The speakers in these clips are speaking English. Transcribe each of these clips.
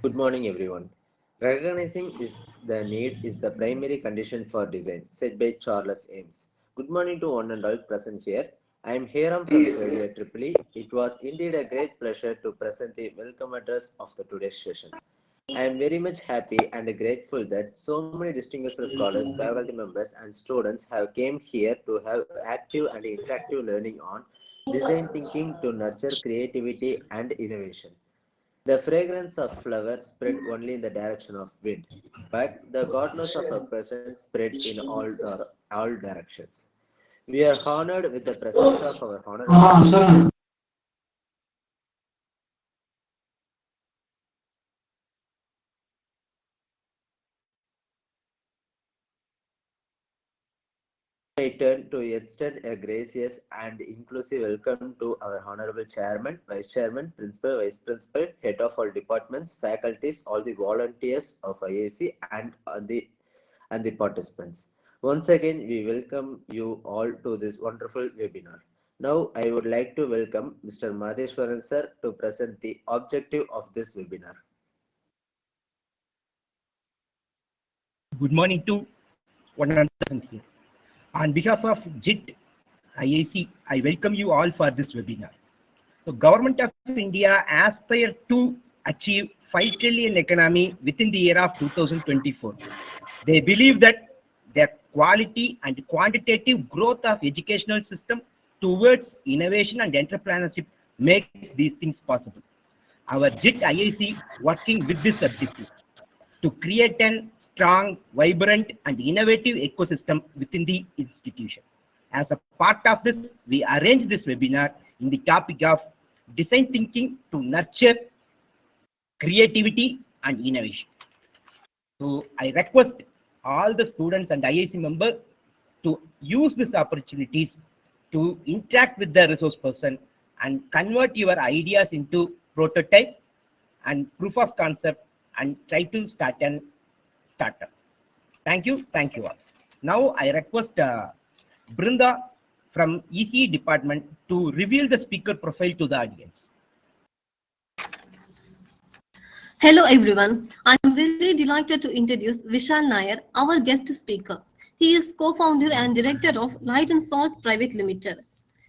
Good morning, everyone. Recognizing is the need is the primary condition for design, said by Charles Ames. Good morning to one and all present here. I am Hiram from Tripoli. It was indeed a great pleasure to present the welcome address of the today's session. I am very much happy and grateful that so many distinguished scholars, faculty members, and students have came here to have active and interactive learning on design thinking to nurture creativity and innovation. The fragrance of flower spread only in the direction of wind, but the godness of a presence spread in all directions. We are honored with the presence of our honorable Chief Guest I turn to extend a gracious and inclusive welcome to our Honorable Chairman, Vice Chairman, Principal, Vice Principal, Head of all departments, faculties, all the volunteers of IAC and the participants. Once again, we welcome you all to this wonderful webinar. Now, I would like to welcome Mr. Madheshwaran sir to present the objective of this webinar. Good morning to 100% here. On behalf of JIT IAC, I welcome you all for this webinar. The Government of India aspires to achieve 5 trillion economy within the year of 2024. They believe that their quality and quantitative growth of educational system towards innovation and entrepreneurship makes these things possible. Our JIT IAC working with this objective to create a strong, vibrant, and innovative ecosystem within the institution. As a part of this, we arranged this webinar in the topic of design thinking to nurture creativity and innovation. So I request all the students and IAC members to use these opportunities to interact with the resource person and convert your ideas into prototype and proof of concept and try to start an startup. Thank you all. Now I request Brinda from ECE department to reveal the speaker profile to the audience. Hello everyone, I am very delighted to introduce Vishal Nair, our guest speaker. He is co-founder and director of LightNSalt Pvt.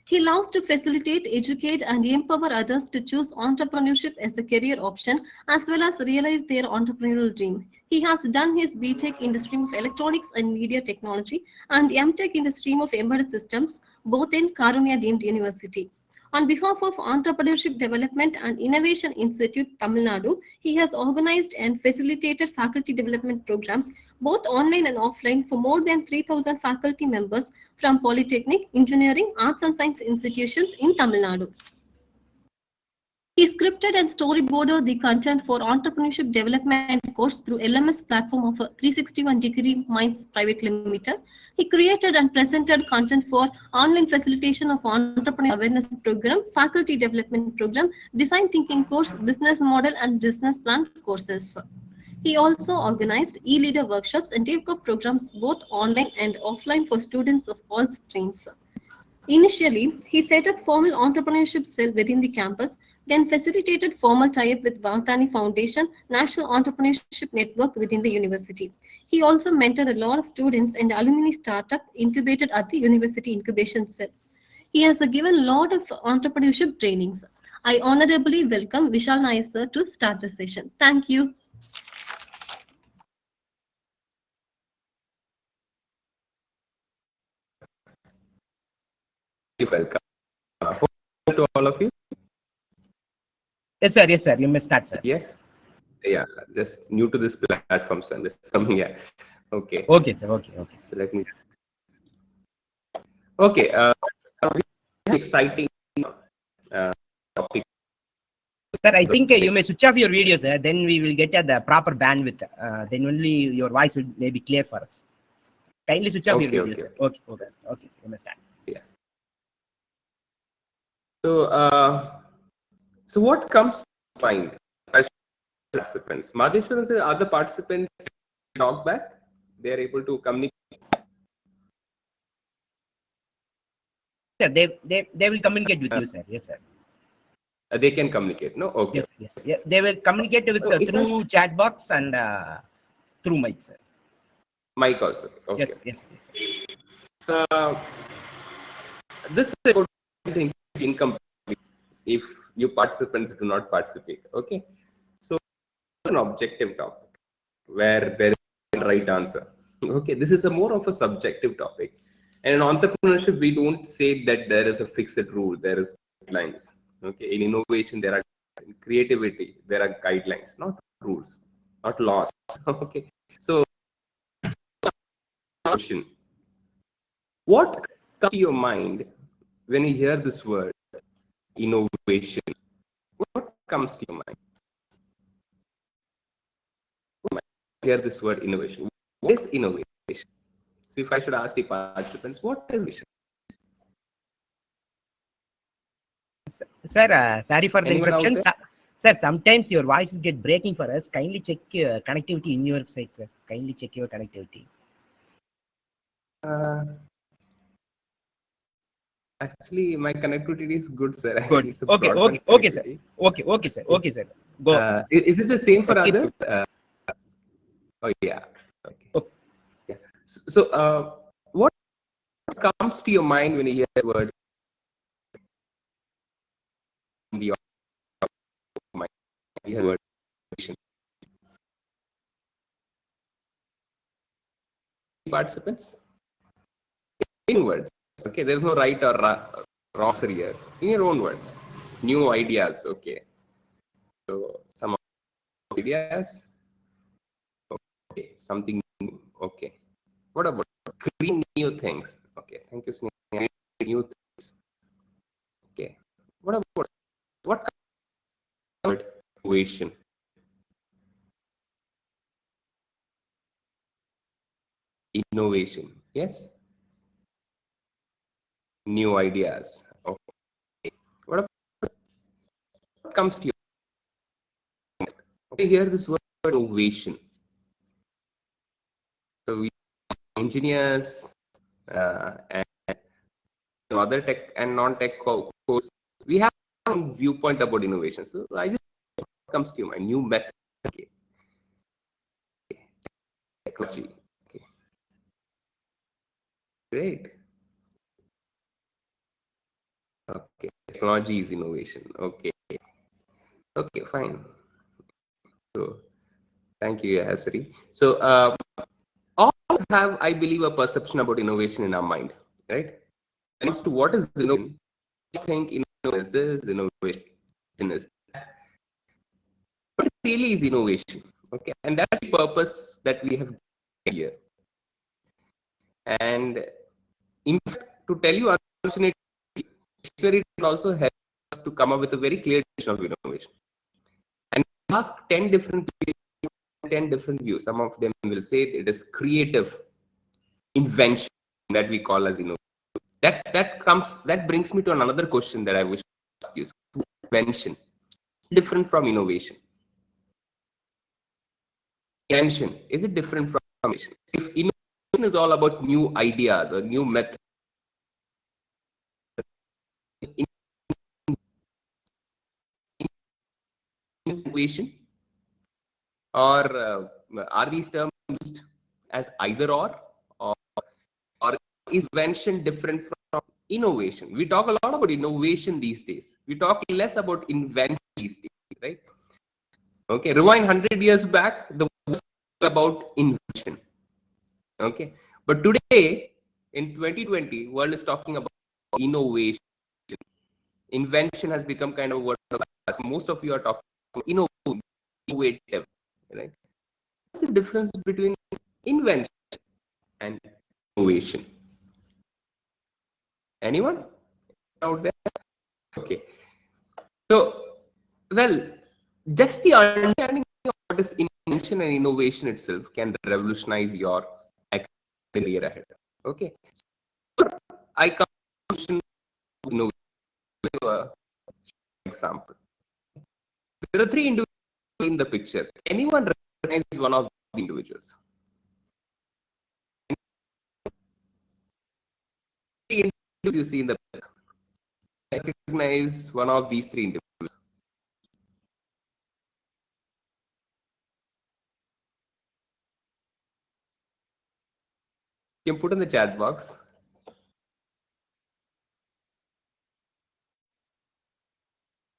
He loves to facilitate, educate, and empower others to choose entrepreneurship as a career option as well as realize their entrepreneurial dream. He has done his B.Tech in the stream of electronics and media technology and M.Tech in the stream of embedded systems, both in Karunya Deemed University. On behalf of Entrepreneurship Development and Innovation Institute, Tamil Nadu, he has organized and facilitated faculty development programs, both online and offline, for more than 3,000 faculty members from Polytechnic, Engineering, Arts and Science institutions in Tamil Nadu. He scripted and storyboarded the content for Entrepreneurship Development course through LMS platform of 361 Degree Minds Private Limited. He created and presented content for online facilitation of entrepreneur awareness program, faculty development program, design thinking course, business model and business plan courses. He also organized e-leader workshops and take up programs both online and offline for students of all streams. Initially, he set up formal entrepreneurship cell within the campus, then facilitated formal tie-up with Vardhani Foundation, National Entrepreneurship Network within the university. He also mentored a lot of students and alumni startup incubated at the university incubation cell. He has given a lot of entrepreneurship trainings. I honorably welcome Vishal Nair sir to start the session. Thank you. Welcome. Hope to all of you. Yes, sir. You may start, sir. Yes. Yeah, just new to this platform, so I'm just coming here. Okay. Okay, sir. Okay. So let me just. Okay. Exciting topic. Sir, I think you may switch off your video, sir. Then we will get the proper bandwidth. Then only your voice will maybe clear for us. Kindly switch off your video, sir. Okay. You may start. Yeah. So what comes to mind? Participants. Madheshwaran said, are the participants talk back? They are able to communicate. Sir, they will communicate with you, sir. Yes, sir. They can communicate, no? Okay. Yes, yes. Yeah, they will communicate with So if through chat box and through mic, sir. Mic also. Yes, Okay. yes, yes. So this is about thing incomplete if you participants do not participate. Okay. So an objective topic where there is a right answer. Okay. This is a more of a subjective topic. And in entrepreneurship, we don't say that there is a fixed rule. There is guidelines. Okay. In innovation, there are in creativity, there are guidelines, not rules, not laws. Okay. So question. What comes to your mind when you hear this word innovation? What comes to your mind? Hear this word innovation. What is innovation? So if I should ask the participants, what is innovation? Sir, sorry for the Anyone out interruption. there? Sir, sometimes your voices get breaking for us. Kindly check connectivity in your side, sir. Kindly check your connectivity. Actually, my connectivity is good, sir. Good. Actually, it's a Okay, broadband okay, sir. connectivity. Okay, sir. Okay, sir. Go. Is it the same for Keep others? it. Oh, yeah. Okay. Okay. Yeah. So, what comes to your mind when you hear the word in the mind? You hear the word innovation? Participants? In words. Okay, there's no right or wrong answer here. In your own words. New ideas. Okay. So, some ideas. Okay. Something new. Okay. What about creating new things? Okay. Thank you, Sneha. New things. Okay. What about what kind of innovation? Innovation. Yes. New ideas. Okay. What comes to you? Okay, hear this word innovation. So we engineers and other tech and non-tech course, we have a viewpoint about innovation. So I just what comes to you mind? New method. Okay. Technology. Okay. Great. Okay. Technology is innovation. Okay. Okay, fine. So thank you, Hasri. So all have, I believe, a perception about innovation in our mind, right? When it comes to what is innovation, I think innovation is innovation is that. What really is innovation? Okay, and that's the purpose that we have here. And in fact, to tell you, unfortunately, it will also help us to come up with a very clear definition of innovation. And ask 10 different people, 10 different views. Some of them will say it is creative invention that we call as innovation. That brings me to another question that I wish to ask you. Invention different from innovation? Invention, is it different from innovation? If innovation is all about new ideas or new methods, innovation, or are these terms used as either or is invention different from innovation? We talk a lot about innovation these days. We talk less about invention these days, right? Okay, rewind 100 years back, the was about invention. Okay, but today in 2020, world is talking about innovation. Invention has become kind of a word of class. Most of you are talking innovative, right? What's the difference between invention and innovation? Anyone out there? Okay. So, well, just the understanding of what is invention and innovation itself can revolutionize your career ahead. Okay. So, I come to innovation. Example. There are 3 individuals in the picture. Anyone recognize one of the individuals? You see in the picture. Recognize one of these 3 individuals. You can put in the chat box.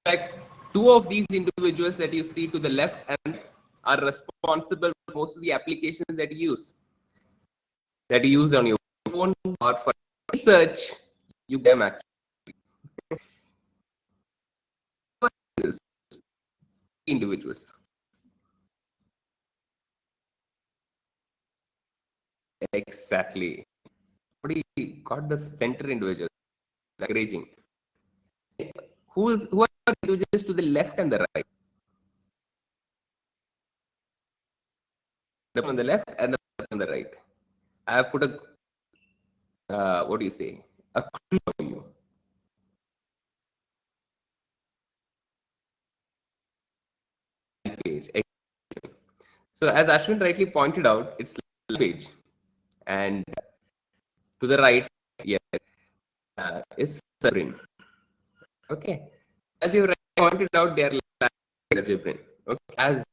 Like two of these individuals that you see to the left and are responsible for most of the applications that you use on your phone or for research. You them actually individuals. Exactly. What do you got the center individuals? Encouraging. Who are individuals to the left and the right? The on the left and the on the right. I have put a what do you say? A clue for you. Page. So as Ashwin rightly pointed out, it's page, and to the right, yes, is Sabrin. Okay, as you pointed out, they are Sabrin. Okay, as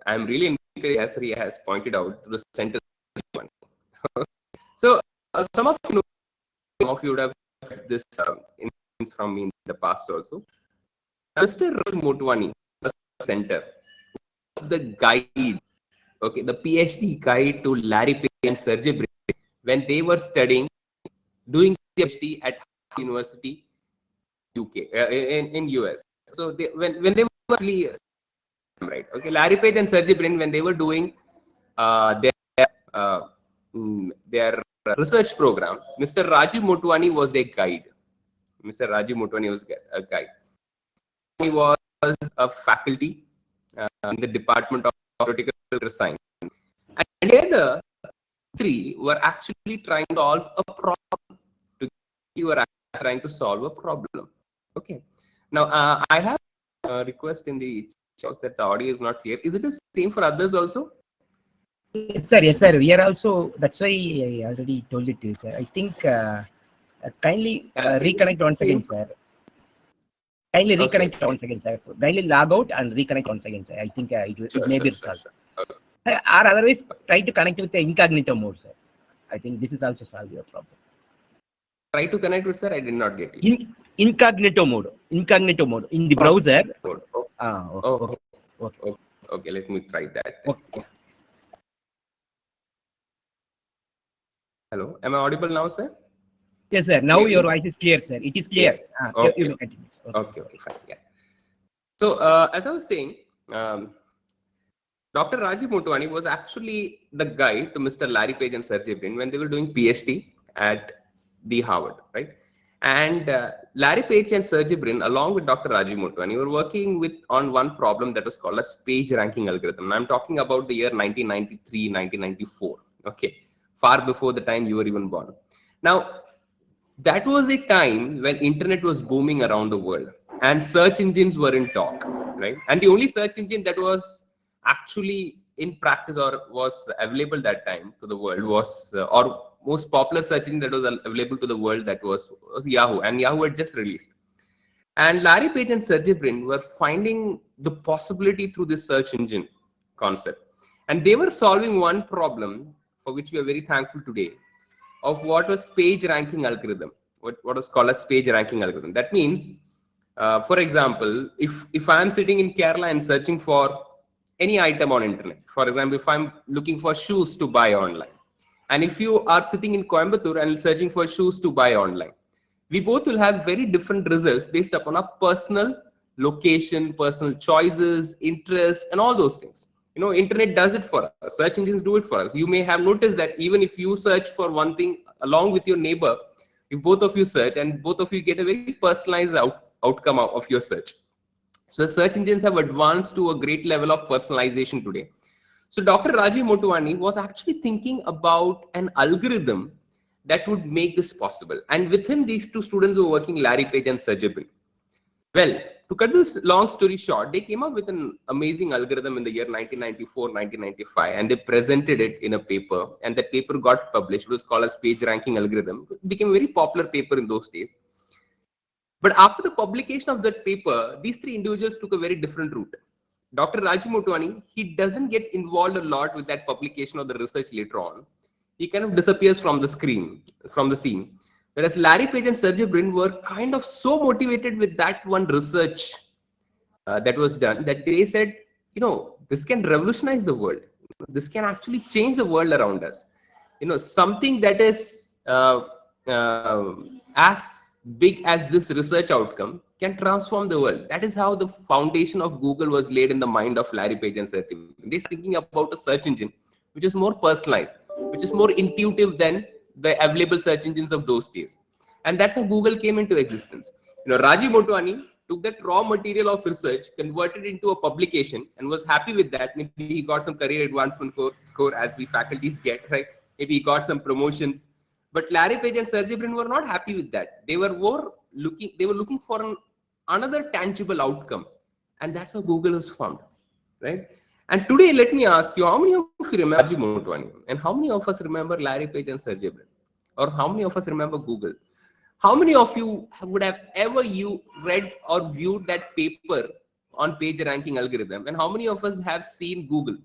I'm really encouraged, as Riya has pointed out, to the center one. So some of you would have heard this instance from me in the past also. Mr. Motwani, the center, the guide, okay, the PhD guide to Larry Page and Sergey Brin when they were studying, doing PhD at University, UK, in US. So they, when they were actually, right, okay, Larry Page and Sergey Brin, when they were doing their research program, Mr. Rajiv Motwani was their guide. Mr. Rajiv Motwani was a guide. He was a faculty in the Department of Political Science. And together, three were actually trying to solve a problem. You were trying to solve a problem. Okay. Now, I have a request in the chat that the audio is not clear. Is it the same for others also? Yes, sir. Yes, sir. We are also, that's why I already told it to you, sir. I think kindly reconnect once again, sir. Kindly reconnect once again, sir. Kindly log out and reconnect once again, sir. I think it may be resolved. Okay. Or otherwise, try to connect with the incognito mode, sir. I think this is also solve your problem. Try to connect with, sir. I did not get you. Incognito mode in the browser. Okay, let me try that. Okay. Hello, am I audible now, sir? Yes, sir. Now your voice is clear, sir. It is clear. Okay. You may continue. Okay, fine. Yeah. So as I was saying, Dr. Rajiv Motwani was actually the guide to Mr. Larry Page and Sergey Brin when they were doing PhD at the Harvard, right? And Larry Page and Sergey Brin, along with Dr. Rajiv Motwani, were working on one problem that was called as page ranking algorithm. I'm talking about the year 1993, 1994. Okay, far before the time you were even born. Now, that was a time when internet was booming around the world and search engines were in talk, right? And the only search engine that was actually in practice or was available that time to the world was, or most popular search engine that was available to the world, that was Yahoo, and Yahoo had just released. And Larry Page and Sergey Brin were finding the possibility through this search engine concept. And they were solving one problem for which we are very thankful today, of what was page ranking algorithm, what was called as page ranking algorithm. That means, for example, if I am sitting in Kerala and searching for any item on internet, for example, if I'm looking for shoes to buy online, and if you are sitting in Coimbatore and searching for shoes to buy online, we both will have very different results based upon our personal location, personal choices, interests, and all those things. You know, internet does it for us. Search engines do it for us. You may have noticed that even if you search for one thing along with your neighbor, if both of you search and both of you get a very personalized outcome of your search. So the search engines have advanced to a great level of personalization today. So Dr. Rajiv Motwani was actually thinking about an algorithm that would make this possible. And within these two students who were working, Larry Page and Sergey Brin. Well, to cut this long story short, they came up with an amazing algorithm in the year 1994, 1995, and they presented it in a paper, and that paper got published. It was called as page ranking algorithm. It became a very popular paper in those days. But after the publication of that paper, these three individuals took a very different route. Dr. Rajiv Motwani, he doesn't get involved a lot with that publication or the research later on. he kind of disappears from the scene. Whereas Larry Page and Sergey Brin were kind of so motivated with that one research that was done that they said, this can revolutionize the world. This can actually change the world around us. Something that is as big as this research outcome can transform the world. That is how the foundation of Google was laid in the mind of Larry Page and Sergey Brin. They're thinking about a search engine which is more personalized, which is more intuitive than the available search engines of those days. And that's how Google came into existence. Rajiv Motwani took that raw material of research, converted into a publication, and was happy with that. Maybe he got some career advancement score as we faculties get, right? Maybe he got some promotions. But Larry Page and Sergey Brin were not happy with that. They were looking for another tangible outcome. And that's how Google was formed, right? And today, let me ask you, how many of you remember Rajiv Motwani? And how many of us remember Larry Page and Sergey Brin? Or how many of us remember Google? How many of you would have ever read or viewed that paper on page ranking algorithm? And how many of us have seen Google?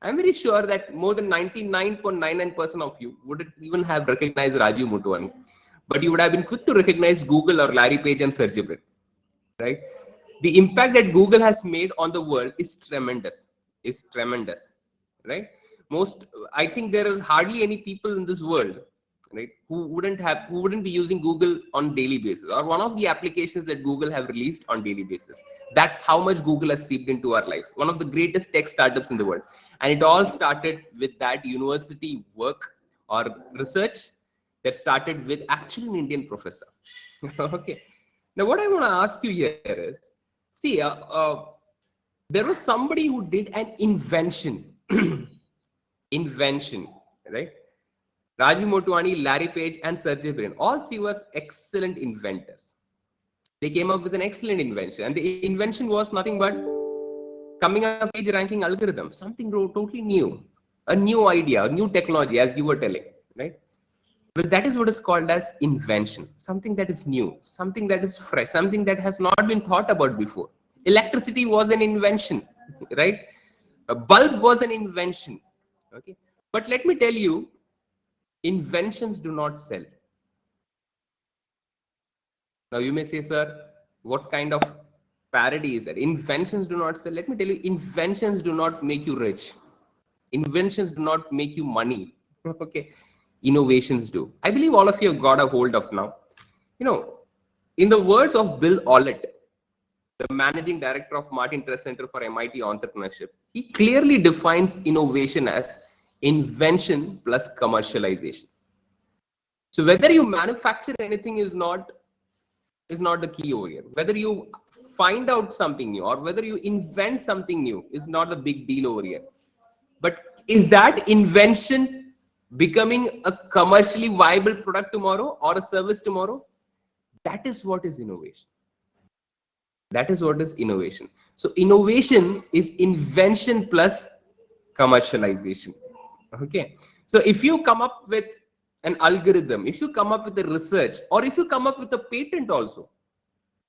I'm very sure that more than 99.99% of you wouldn't even have recognized Rajiv Motwani. But you would have been quick to recognize Google or Larry Page and Sergey Brin, right? The impact that Google has made on the world is tremendous. Right? I think there are hardly any people in this world, right, who wouldn't be using Google on daily basis, or one of the applications that Google have released on daily basis. That's how much Google has seeped into our lives. One of the greatest tech startups in the world. And it all started with that university work or research that started with actually an Indian professor. Okay. Now, what I want to ask you here is, see, there was somebody who did an invention, right? Rajiv Motwani, Larry Page, and Sergey Brin, all three were excellent inventors. They came up with an excellent invention, and the invention was nothing but coming up with a page ranking algorithm, something totally new, a new idea, a new technology, as you were telling, right? Well, that is what is called as invention, something that is new, something that is fresh, something that has not been thought about before. Electricity was an invention, right? A bulb was an invention, okay? But let me tell you, inventions do not sell. Now you may say, sir, what kind of parody is that? Inventions do not sell. Let me tell you, inventions do not make you rich. Inventions do not make you money, okay? Innovations do. I believe all of you have got a hold of now. In the words of Bill Ollett, the managing director of Martin Trust Center for MIT Entrepreneurship, he clearly defines innovation as invention plus commercialization. So whether you manufacture anything is not the key over here. Whether you find out something new or whether you invent something new is not the big deal over here. But is that invention becoming a commercially viable product tomorrow or a service tomorrow? That is what is innovation. That is what is innovation. So innovation is invention plus commercialization. Okay. So if you come up with an algorithm, if you come up with a research, or if you come up with a patent also,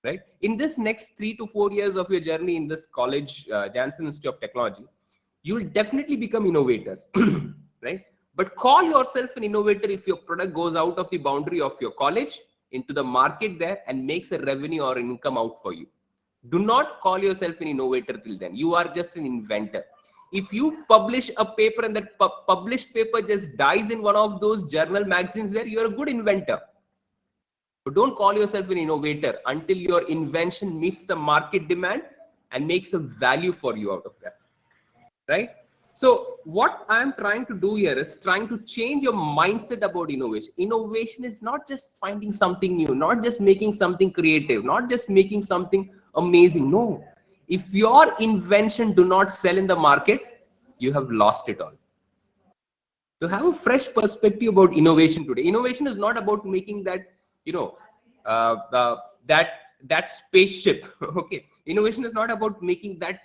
right? In this next 3 to 4 years of your journey in this college, Jansons Institute of Technology, you will definitely become innovators, right? But call yourself an innovator if your product goes out of the boundary of your college into the market there and makes a revenue or income out for you. Do not call yourself an innovator till then. You are just an inventor. If you publish a paper and that published paper just dies in one of those journal magazines there, you're a good inventor. But don't call yourself an innovator until your invention meets the market demand and makes a value for you out of that, right? So what I'm trying to do here is trying to change your mindset about innovation. Innovation is not just finding something new, not just making something creative, not just making something amazing. No, if your invention do not sell in the market, you have lost it all. So have a fresh perspective about innovation today. Innovation is not about making that, that spaceship. Okay, innovation is not about making that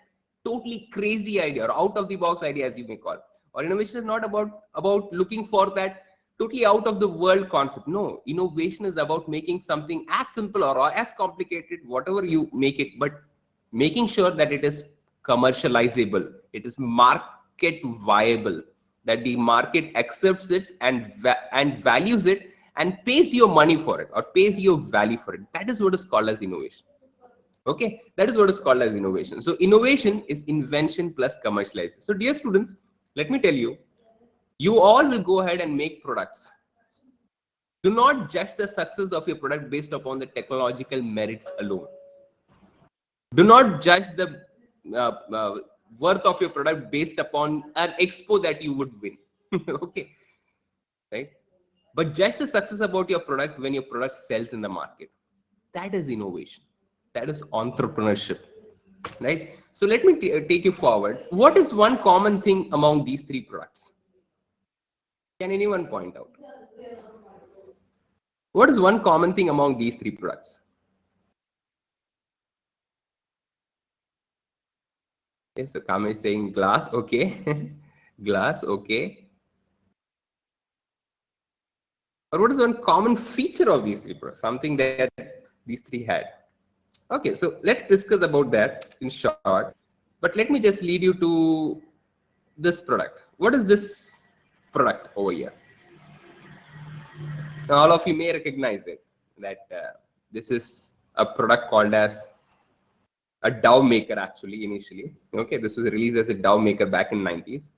totally crazy idea or out of the box idea, as you may call, or innovation is not about looking for that totally out of the world concept. No, innovation is about making something as simple or as complicated, whatever you make it, but making sure that it is commercializable, it is market viable. that the market accepts it and values it and pays your money for it or pays your value for it. That is what is called as innovation. Okay, that is what is called as innovation. So innovation is invention plus commercialization. So dear students, let me tell you, you all will go ahead and make products. Do not judge the success of your product based upon the technological merits alone. Do not judge the worth of your product based upon an expo that you would win. Okay, right? But judge the success about your product when your product sells in the market. That is innovation. That is entrepreneurship, right? So let me take you forward. What is one common thing among these three products? Can anyone point out? What is one common thing among these three products? Yes, so Kama is saying glass, okay. Glass, okay. Or what is one common feature of these three products? Something that these three had. Okay, so let's discuss about that in short. But let me just lead you to this product. What is this product over here? All of you may recognize it, that this is a product called as a dough maker actually initially. Okay, this was released as a dough maker back in 90s.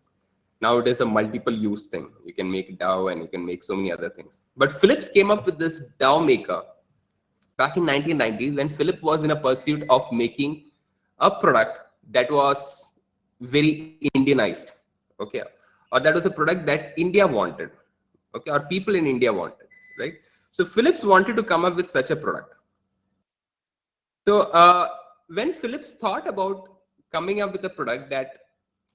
Now it is a multiple use thing. You can make dough and you can make so many other things. But Philips came up with this dough maker back in 1990s when Philips was in a pursuit of making a product that was very Indianized. Okay, or that was a product that India wanted. Okay, or people in India wanted, right? So Philips wanted to come up with such a product. So when Philips thought about coming up with a product that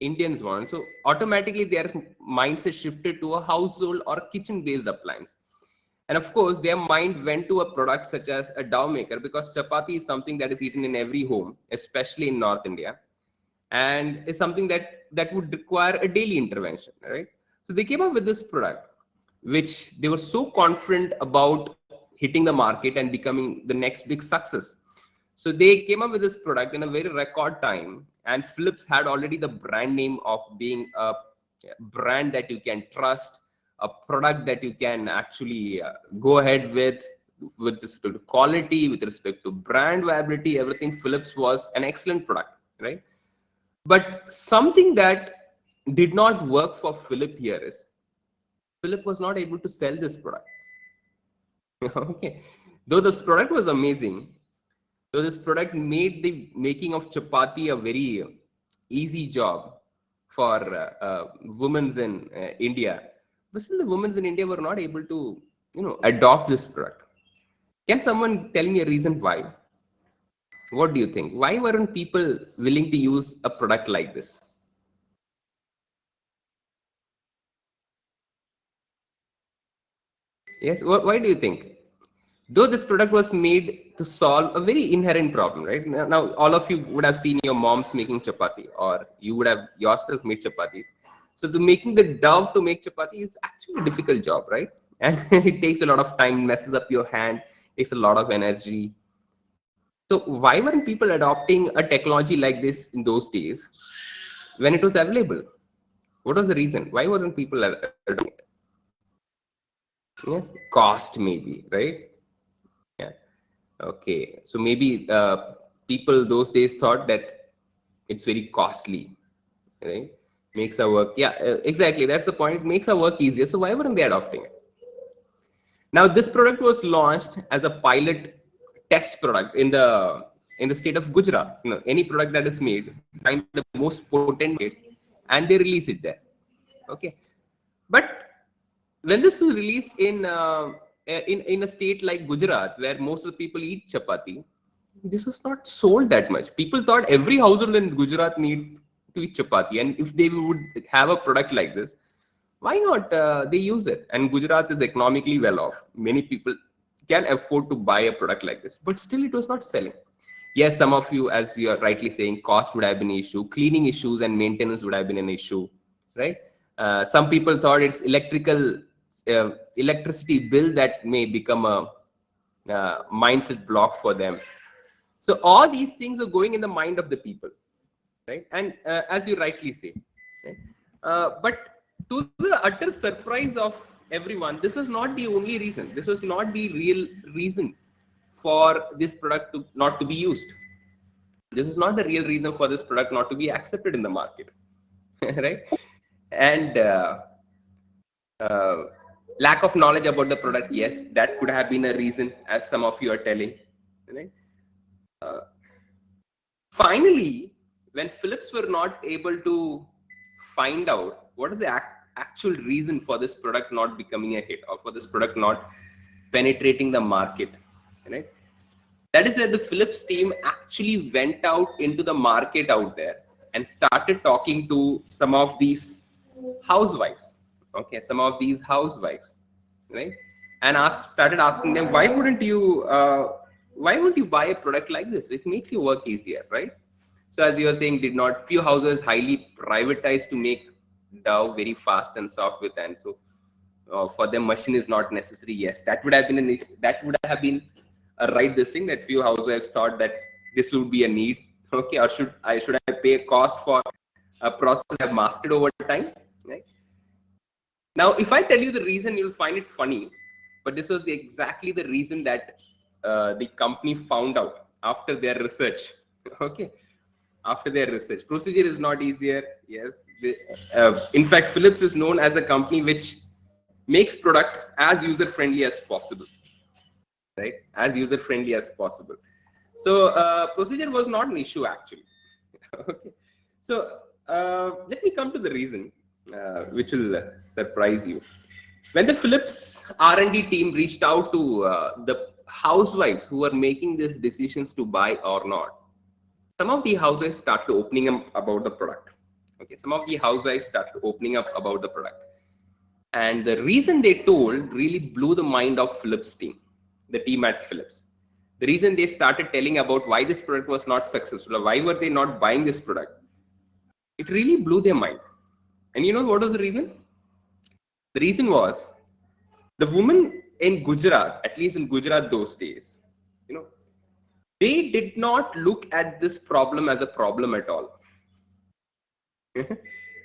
Indians want, so automatically their mindset shifted to a household or kitchen based appliance. And of course, their mind went to a product such as a dough maker, because chapati is something that is eaten in every home, especially in North India, and is something that would require a daily intervention, right? So they came up with this product, which they were so confident about hitting the market and becoming the next big success. So they came up with this product in a very record time, and Philips had already the brand name of being a brand that you can trust, a product that you can actually go ahead with respect to quality, with respect to brand viability, everything. Philips was an excellent product, right? But something that did not work for Philips here is Philips was not able to sell this product. Okay, though this product was amazing, so this product made the making of chapati a very easy job for women in India. But still, the women in India were not able to, adopt this product. Can someone tell me a reason why? What do you think? Why weren't people willing to use a product like this? Yes, why do you think? Though this product was made to solve a very inherent problem, right? Now, all of you would have seen your moms making chapati, or you would have yourself made chapatis. So making the dough to make chapati is actually a difficult job, right? And it takes a lot of time, messes up your hand, takes a lot of energy. So why weren't people adopting a technology like this in those days when it was available? What was the reason? Why weren't people adopting it? Yes, cost maybe, right? Yeah. Okay. So maybe people those days thought that it's very costly, right? Makes our work. Yeah, exactly. That's the point. It makes our work easier. So why weren't they adopting it? Now, this product was launched as a pilot test product in the state of Gujarat. Any product that is made, find the most potent and they release it there. Okay, but when this was released in a state like Gujarat, where most of the people eat chapati, this was not sold that much. People thought every household in Gujarat need to eat chapati, and if they would have a product like this, why not they use it? And Gujarat is economically well off. Many people can afford to buy a product like this, but still it was not selling. Yes, some of you, as you're rightly saying, cost would have been an issue, cleaning issues and maintenance would have been an issue, right? Some people thought it's electricity bill that may become a mindset block for them. So all these things are going in the mind of the people, right? And as you rightly say, right? But to the utter surprise of everyone, this was not the only reason. This was not the real reason for this product to not to be used. This is not the real reason for this product not to be accepted in the market, right? And lack of knowledge about the product, yes, that could have been a reason, as some of you are telling, right? Finally, when Philips were not able to find out what is the actual reason for this product not becoming a hit, or for this product not penetrating the market, right? That is where the Philips team actually went out into the market out there and started talking to some of these housewives. Okay, some of these housewives, right? And started asking them, why wouldn't you buy a product like this? It makes your work easier, right? So as you were saying, few houses highly privatized to make dough very fast and soft with hand. So for them, machine is not necessary. Yes, that would have been a right this thing, that few housewives thought that this would be a need. Okay, or should I pay a cost for a process I've mastered over time, right? Now, if I tell you the reason, you'll find it funny, but this was exactly the reason that the company found out after their research. Okay, after their research. Procedure is not easier. Yes, in fact, Philips is known as a company which makes product as user-friendly as possible, right? As user-friendly as possible. So procedure was not an issue actually. Okay, so let me come to the reason, which will surprise you. When the Philips R&D team reached out to the housewives who were making these decisions to buy or not, some of the housewives started opening up about the product. Okay, some of the housewives started opening up about the product. And the reason they told really blew the mind of Philips team, the team at Philips. The reason they started telling about why this product was not successful, or why were they not buying this product, it really blew their mind. And you know what was the reason? The reason was the women in Gujarat, at least in Gujarat those days, they did not look at this problem as a problem at all.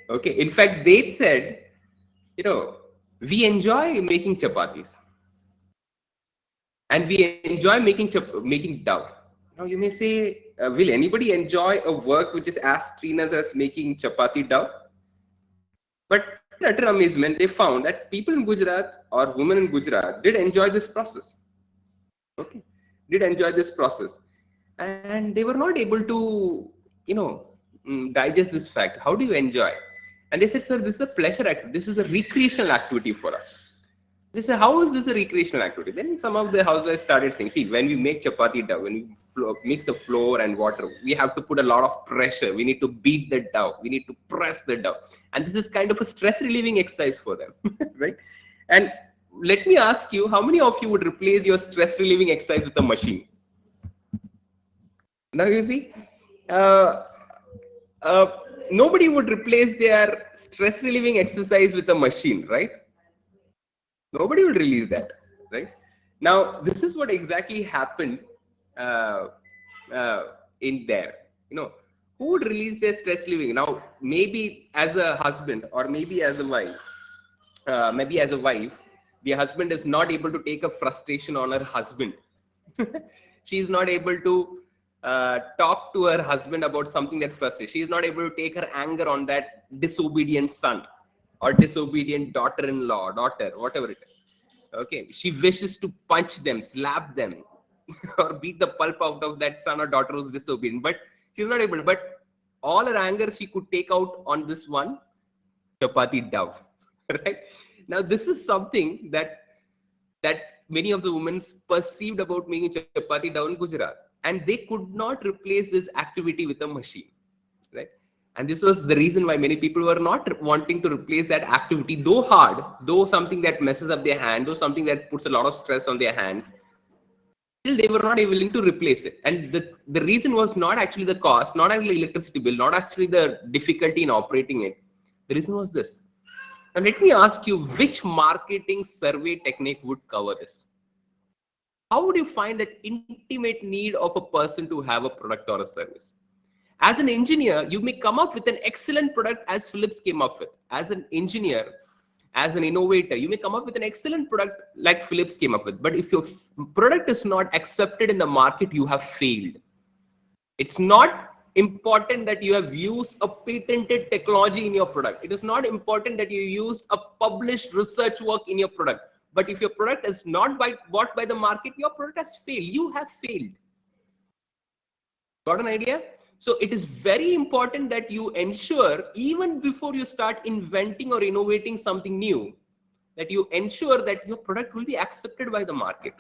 Okay, in fact, they said, we enjoy making chapatis and we enjoy making dough. Now you may say, will anybody enjoy a work which is as strenuous as making chapati dough? But to utter amazement, they found that people in Gujarat, or women in Gujarat, did enjoy this process. Okay, did enjoy this process, and they were not able to, digest this fact. How do you enjoy? And they said, sir, this is a pleasure activity. This is a recreational activity for us. They said, how is this a recreational activity? Then some of the housewives started saying, see, when we make chapati dough, when we mix the flour and water, we have to put a lot of pressure. We need to beat the dough. We need to press the dough. And this is kind of a stress relieving exercise for them, right? And let me ask you, how many of you would replace your stress relieving exercise with a machine? Now you see, nobody would replace their stress relieving exercise with a machine, right? Nobody will release that, right? Now, this is what exactly happened in there. Who would release their stress relieving? Now, maybe as a husband or maybe as a wife, the husband is not able to take a frustration on her husband. She is not able to talk to her husband about something that frustrates. She is not able to take her anger on that disobedient son or disobedient daughter-in-law, daughter, whatever it is. Okay, she wishes to punch them, slap them, or beat the pulp out of that son or daughter who's disobedient, but she's not able. But all her anger she could take out on this one chapati dough, right? Now, this is something that many of the women perceived about making chapati dough in Gujarat, and they could not replace this activity with a machine, right? And this was the reason why many people were not wanting to replace that activity, though hard, though something that messes up their hand, though something that puts a lot of stress on their hands, still they were not willing to replace it. And the reason was not actually the cost, not actually electricity bill, not actually the difficulty in operating it. The reason was this. Now let me ask you, which marketing survey technique would cover this? How would you find that intimate need of a person to have a product or a service? As an engineer, you may come up with an excellent product as Philips came up with. As an engineer, as an innovator, you may come up with an excellent product like Philips came up with. But if your product is not accepted in the market, you have failed. It's not important that you have used a patented technology in your product. It is not important that you used a published research work in your product. But if your product is not bought by the market, your product has failed. You have failed. Got an idea? So it is very important that you ensure, even before you start inventing or innovating something new, that you ensure that your product will be accepted by the market.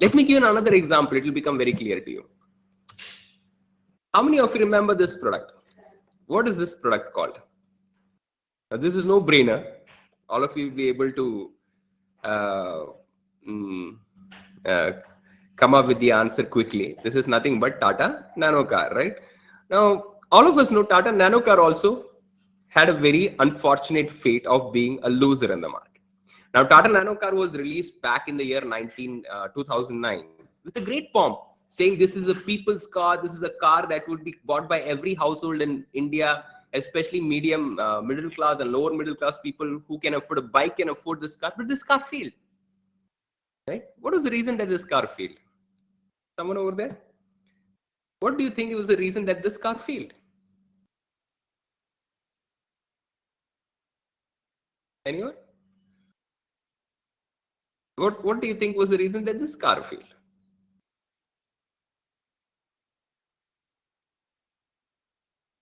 Let me give you another example. It will become very clear to you. How many of you remember this product? What is this product called? Now, this is no brainer. All of you will be able to come up with the answer quickly. This is nothing but Tata Nano car, right? Now, all of us know Tata Nano car also had a very unfortunate fate of being a loser in the market. Now, Tata Nano car was released back in the year 2009 with a great pomp, saying this is a people's car, this is a car that would be bought by every household in India, especially medium, middle class and lower middle class people who can afford a bike can afford this car. But this car failed. Right? What was the reason that this car failed? Someone over there? What do you think was the reason that this car failed? Anyone? What do you think was the reason that this car failed?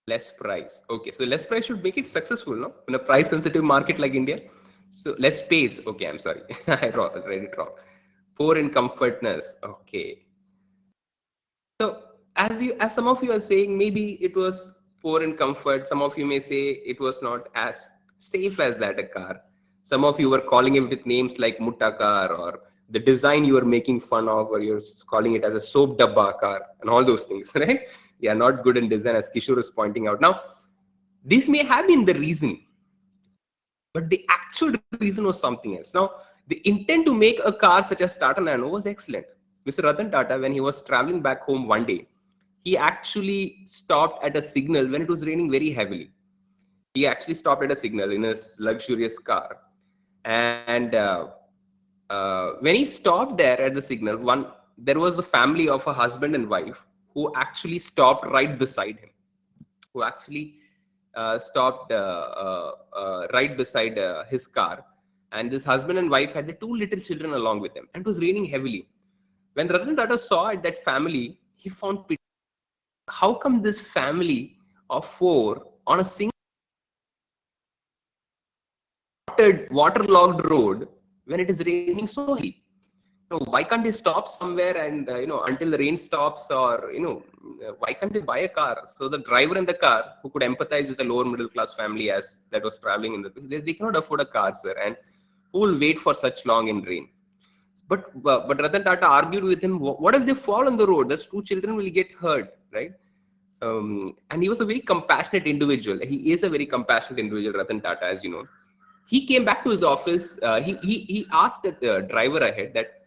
Less price. Okay, so less price should make it successful, no? In a price sensitive market like India. So less space. Okay, I'm sorry. I read it wrong. Poor in comfortness. Okay. So as some of you are saying, maybe it was poor in comfort. Some of you may say it was not as safe as that a car. Some of you were calling it with names like Mutta car, or the design you were making fun of, or you're calling it as a soap dabba car and all those things, right? Yeah, not good in design, as Kishore is pointing out. Now, this may have been the reason, but the actual reason was something else. Now, the intent to make a car such as Tata Nano was excellent. Mr. Ratan Tata, when he was traveling back home one day, he actually stopped at a signal when it was raining very heavily. He actually stopped at a signal in his luxurious car. And when he stopped there at the signal, there was a family of a husband and wife who actually stopped right beside him, who actually stopped right beside his car. And this husband and wife had the two little children along with them. And it was raining heavily. When Ratan Tata saw that family, he found pity. How come this family of four on a single waterlogged road when it is raining so heavily? Why can't they stop somewhere and until the rain stops, or why can't they buy a car? So the driver in the car, who could empathize with a lower middle class family as that was traveling in they cannot afford a car, sir, and who will wait for such long in rain? But Ratan Tata argued with him, what if they fall on the road? Those two children will get hurt, right? And he was a very compassionate individual. He is a very compassionate individual, Ratan Tata, as you know. He came back to his office. He asked the driver ahead that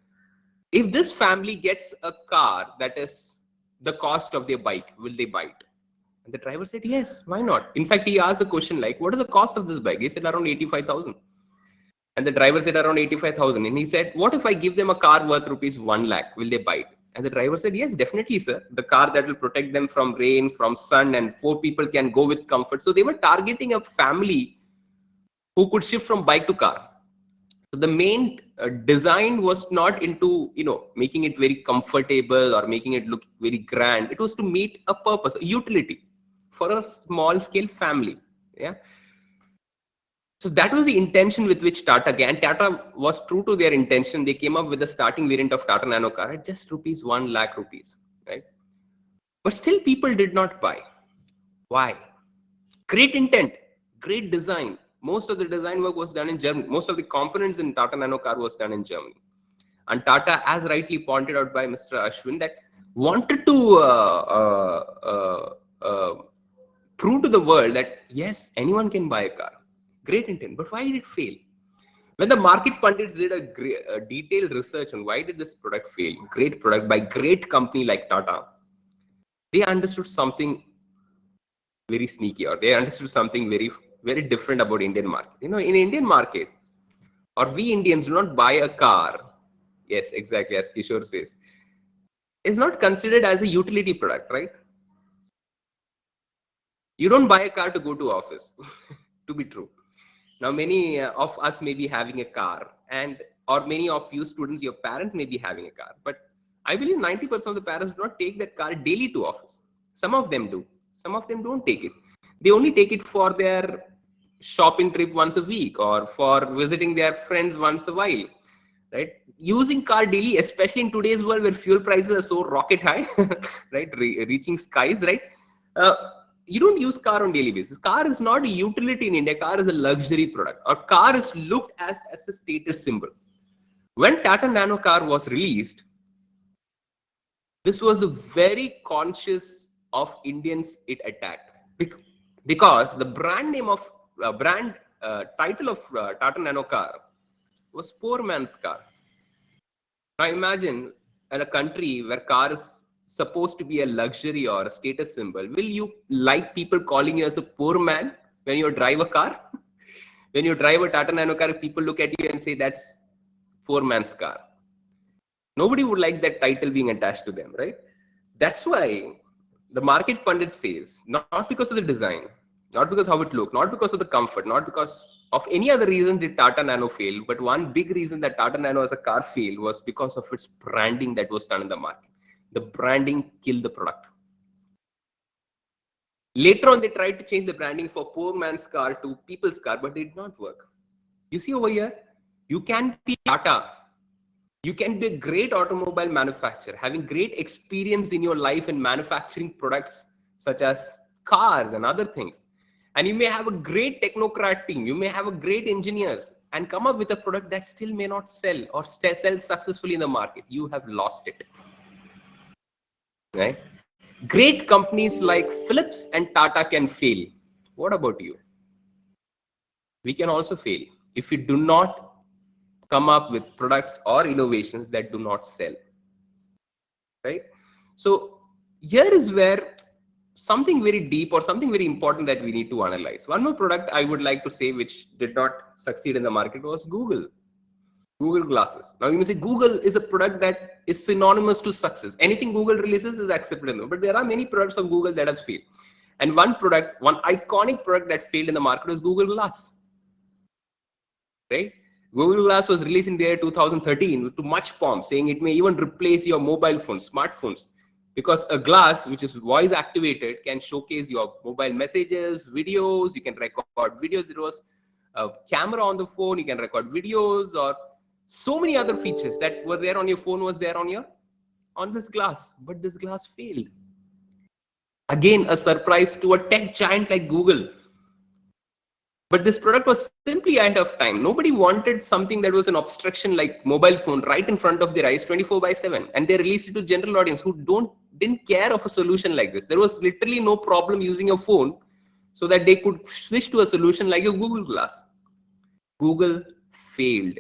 if this family gets a car that is the cost of their bike, will they buy it? And the driver said, yes, why not? In fact, he asked a question like, what is the cost of this bike? He said around 85,000. And the driver said around 85,000. And he said, what if I give them a car worth rupees 1 lakh? Will they buy it? And the driver said, yes, definitely, sir. The car that will protect them from rain, from sun, and 4 people can go with comfort. So they were targeting a family who could shift from bike to car. So the main design was not into, making it very comfortable or making it look very grand. It was to meet a purpose, a utility for a small scale family. Yeah. So that was the intention with which Tata came. And Tata was true to their intention. They came up with the starting variant of Tata Nano car at just rupees 1 lakh rupees, right? But still people did not buy. Why? Great intent, great design. Most of the design work was done in Germany. Most of the components in Tata Nano car was done in Germany. And Tata, as rightly pointed out by Mr. Ashwin, that wanted to prove to the world that, yes, anyone can buy a car. Great intent. But why did it fail? When the market pundits did a detailed research on why did this product fail, great product by great company like Tata, they understood something very sneaky, or they understood something very, very different about Indian market. In Indian market, or we Indians do not buy a car. Yes, exactly as Kishore says. It's not considered as a utility product, right? You don't buy a car to go to office, to be true. Now, many of us may be having a car, or many of you students, your parents may be having a car. But I believe 90% of the parents do not take that car daily to office. Some of them do. Some of them don't take it. They only take it for their shopping trip once a week or for visiting their friends once a while, right? Using car daily, especially in today's world where fuel prices are so rocket high, right? Reaching skies, right? You don't use car on daily basis. Car is not a utility in India. Car is a luxury product, or car is looked as a status symbol. When Tata Nano car was released, this was a very conscious of Indians it attacked, because the brand name of title of Tata Nano car was poor man's car. Now imagine in a country where car is supposed to be a luxury or a status symbol, will you like people calling you as a poor man when you drive a car? When you drive a Tata Nano car, people look at you and say that's poor man's car. Nobody would like that title being attached to them, right? That's why the market pundit says, not because of the design, not because how it looked, not because of the comfort, not because of any other reason did Tata Nano fail, but one big reason that Tata Nano as a car failed was because of its branding that was done in the market. The branding killed the product. Later on, they tried to change the branding for poor man's car to people's car, but it did not work. You see over here, you can be Tata. You can be a great automobile manufacturer, having great experience in your life in manufacturing products such as cars and other things. And you may have a great technocrat team. You may have a great engineers and come up with a product that still may not sell or sell successfully in the market. You have lost it. Right? Great companies like Philips and Tata can fail. What about you? We can also fail if we do not come up with products or innovations that do not sell. Right? So here is where something very deep or something very important that we need to analyze. One more product I would like to say which did not succeed in the market was Google glasses. Now you may say Google is a product that is synonymous to success. Anything Google releases is accepted, but there are many products of Google that has failed. And one iconic product that failed in the market was Google Glass. Right? Google Glass was released in the year 2013 with too much pomp, saying it may even replace your mobile phones, smartphones, because a glass which is voice activated can showcase your mobile messages, videos. You can record videos. There was a camera on the phone. You can record videos, or so many other features that were there on your phone was there on this glass. But this glass failed. Again, a surprise to a tech giant like Google. But this product was simply ahead of time. Nobody wanted something that was an obstruction like mobile phone right in front of their eyes 24/7. And they released it to general audience who didn't care of a solution like this. There was literally no problem using a phone so that they could switch to a solution like a Google Glass. Google failed.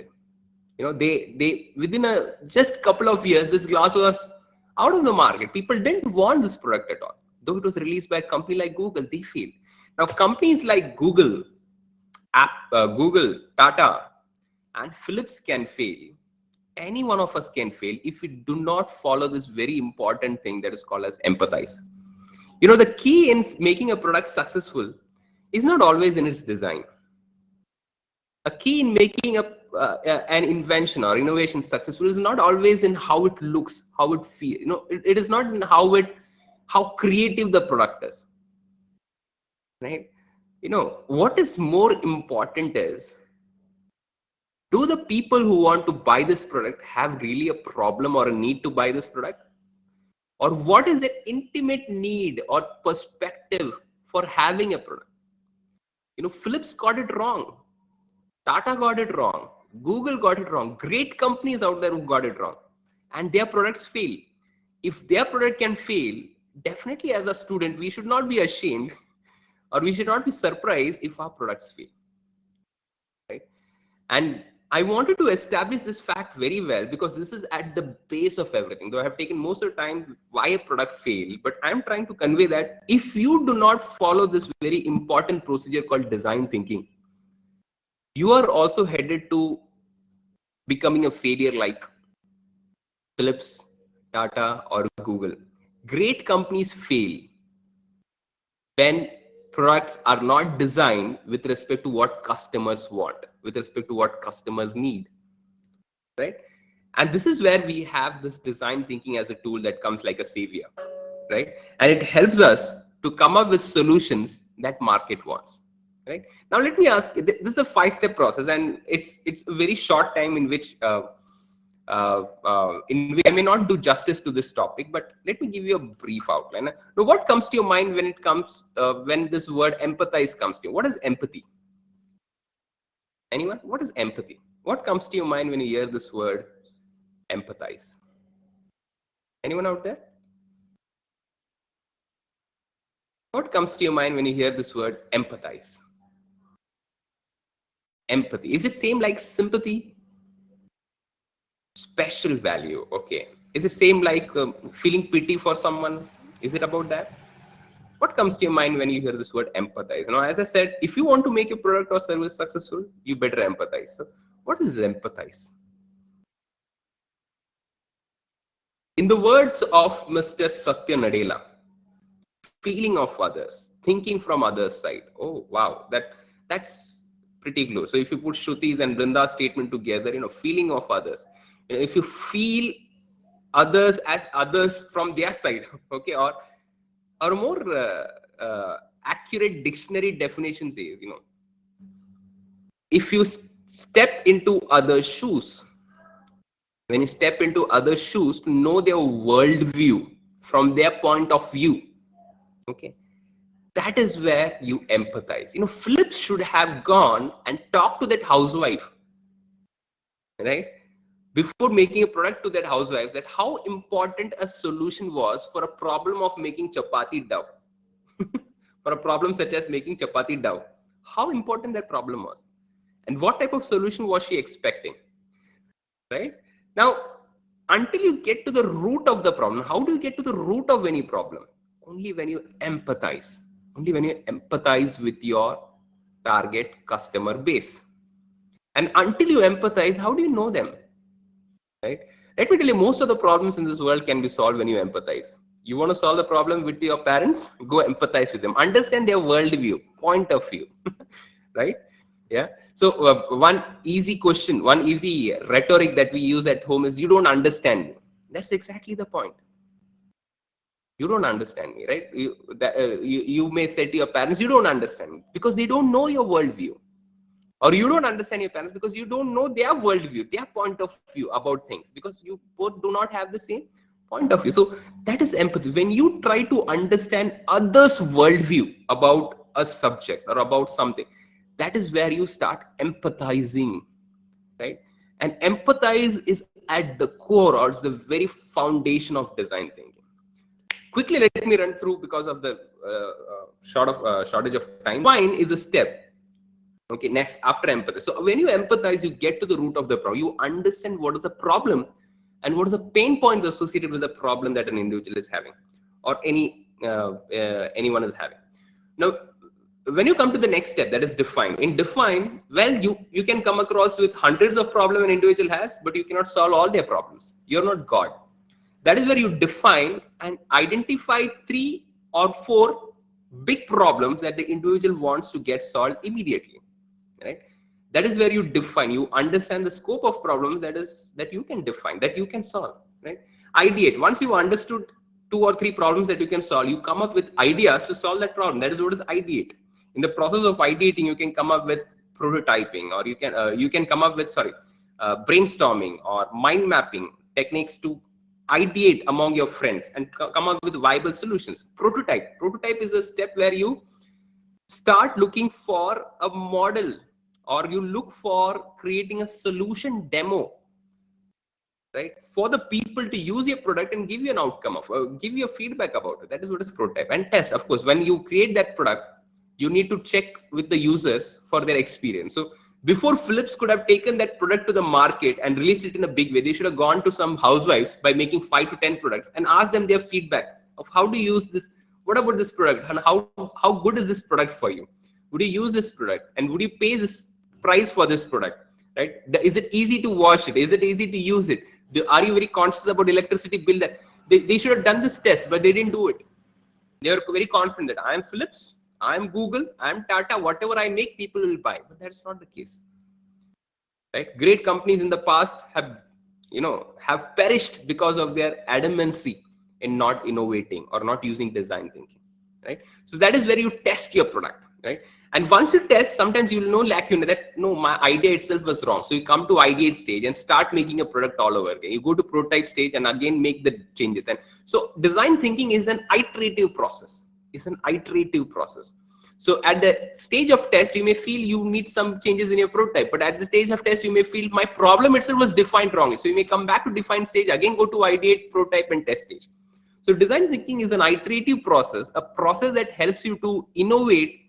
They within just couple of years, this glass was out of the market. People didn't want this product at all. Though it was released by a company like Google, they failed. Now companies like Google, Tata, and Philips can fail. Any one of us can fail if we do not follow this very important thing that is called as empathize. The key in making a product successful is not always in its design. A key in making an invention or innovation successful is not always in how it looks, how it feels. It is not in how creative the product is. Right? What is more important is, do the people who want to buy this product have really a problem or a need to buy this product? Or what is their intimate need or perspective for having a product? Philips got it wrong. Tata got it wrong. Google got it wrong. Great companies out there who got it wrong. And their products fail. If their product can fail, definitely as a student, we should not be ashamed or we should not be surprised if our products fail. Right? And I wanted to establish this fact very well because this is at the base of everything. Though I have taken most of the time why a product failed, but I'm trying to convey that if you do not follow this very important procedure called design thinking, you are also headed to becoming a failure like Philips, Tata, or Google. Great companies fail when products are not designed with respect to what customers want, with respect to what customers need, right? And this is where we have this design thinking as a tool that comes like a savior, right? And it helps us to come up with solutions that market wants, right? Now let me ask, this is a 5-step process, and it's a very short time in which I may not do justice to this topic, but let me give you a brief outline. Now, what comes to your mind when it comes when this word empathize comes to you? What is empathy? Anyone? What is empathy? What comes to your mind when you hear this word empathize? Anyone out there? What comes to your mind when you hear this word empathize? Empathy. Is it same like sympathy? Special value. Okay. Is it same like feeling pity for someone? Is it about that? What comes to your mind when you hear this word empathize? Now, as I said, if you want to make your product or service successful, you better empathize. So what is empathize? In the words of Mr. Satya Nadella, feeling of others, thinking from others' side. Oh, wow. That's pretty close. So if you put Shruti's and Brinda's statement together, feeling of others. If you feel others as others from their side, okay, or more accurate dictionary definition says, if you step into others' shoes, when you step into others' shoes to know their worldview from their point of view, okay, that is where you empathize. Phillips should have gone and talked to that housewife, right? Before making a product to that housewife, that how important a solution was for a problem of making chapati dough. For a problem such as making chapati dough, how important that problem was, and what type of solution was she expecting, right? Now, until you get to the root of the problem, how do you get to the root of any problem? Only when you empathize. Only when you empathize with your target customer base. And until you empathize, how do you know them? Right? Let me tell you, most of the problems in this world can be solved when you empathize. You want to solve the problem with your parents? Go empathize with them. Understand their worldview, point of view, right? Yeah. So one easy question, one easy rhetoric that we use at home is, you don't understand me. That's exactly the point. You don't understand me, right? You may say to your parents, you don't understand me, because they don't know your worldview. Or you don't understand your parents because you don't know their worldview, their point of view about things, because you both do not have the same point of view. So that is empathy. When you try to understand others' worldview about a subject or about something, that is where you start empathizing, right? And empathize is at the core, or it's the very foundation of design thinking. Quickly, let me run through because of the shortage of time. Define is a step. Okay, next after empathy. So when you empathize, you get to the root of the problem. You understand what is the problem and what is the pain points associated with the problem that an individual is having, or anyone is having. Now, when you come to the next step, that is define. In define, well, you can come across with hundreds of problems an individual has, but you cannot solve all their problems. You're not God. That is where you define and identify 3 or 4 big problems that the individual wants to get solved immediately. Right? That is where you define. You understand the scope of problems that you can define, that you can solve. Right? Ideate. Once you understood 2 or 3 problems that you can solve, you come up with ideas to solve that problem. That is what is ideate. In the process of ideating, you can come up with prototyping, or you can come up with brainstorming or mind mapping techniques to ideate among your friends and come up with viable solutions. Prototype is a step where you start looking for a model, or you look for creating a solution demo, right, for the people to use your product and give you an outcome of, give you a feedback about it. That is what is prototype. And test, of course, when you create that product, you need to check with the users for their experience. So Before Philips could have taken that product to the market and released it in a big way, they should have gone to some housewives by making 5 to 10 products and asked them their feedback of how do you use this, what about this product, and how good is this product for you? Would you use this product, and would you pay this price for this product? Right? Is it easy to wash it? Is it easy to use it? Are you very conscious about electricity bill? That they should have done this test, but they didn't do it. They were very confident that I am Philips, I am Google, I am Tata, whatever I make, people will buy. But that's not the case. Right? Great companies in the past have perished because of their adamancy in not innovating or not using design thinking. Right? So that is where you test your product. Right? And once you test, sometimes you will know lacuna that no, my idea itself was wrong. So you come to ideate stage and start making a product all over again. You go to prototype stage and again make the changes. And so design thinking is an iterative process. It's an iterative process. So at the stage of test, you may feel you need some changes in your prototype, but at the stage of test, you may feel my problem itself was defined wrongly. So you may come back to define stage, again go to ideate, prototype, and test stage. So design thinking is an iterative process, a process that helps you to innovate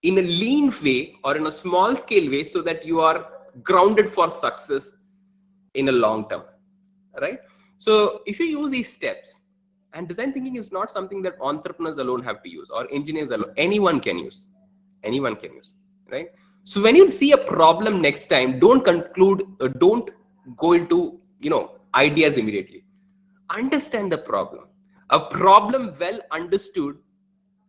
in a lean way or in a small scale way so that you are grounded for success in a long term, right? So if you use these steps, and design thinking is not something that entrepreneurs alone have to use or engineers alone, anyone can use, right? So when you see a problem next time, don't go into, ideas immediately. Understand the problem. A problem well understood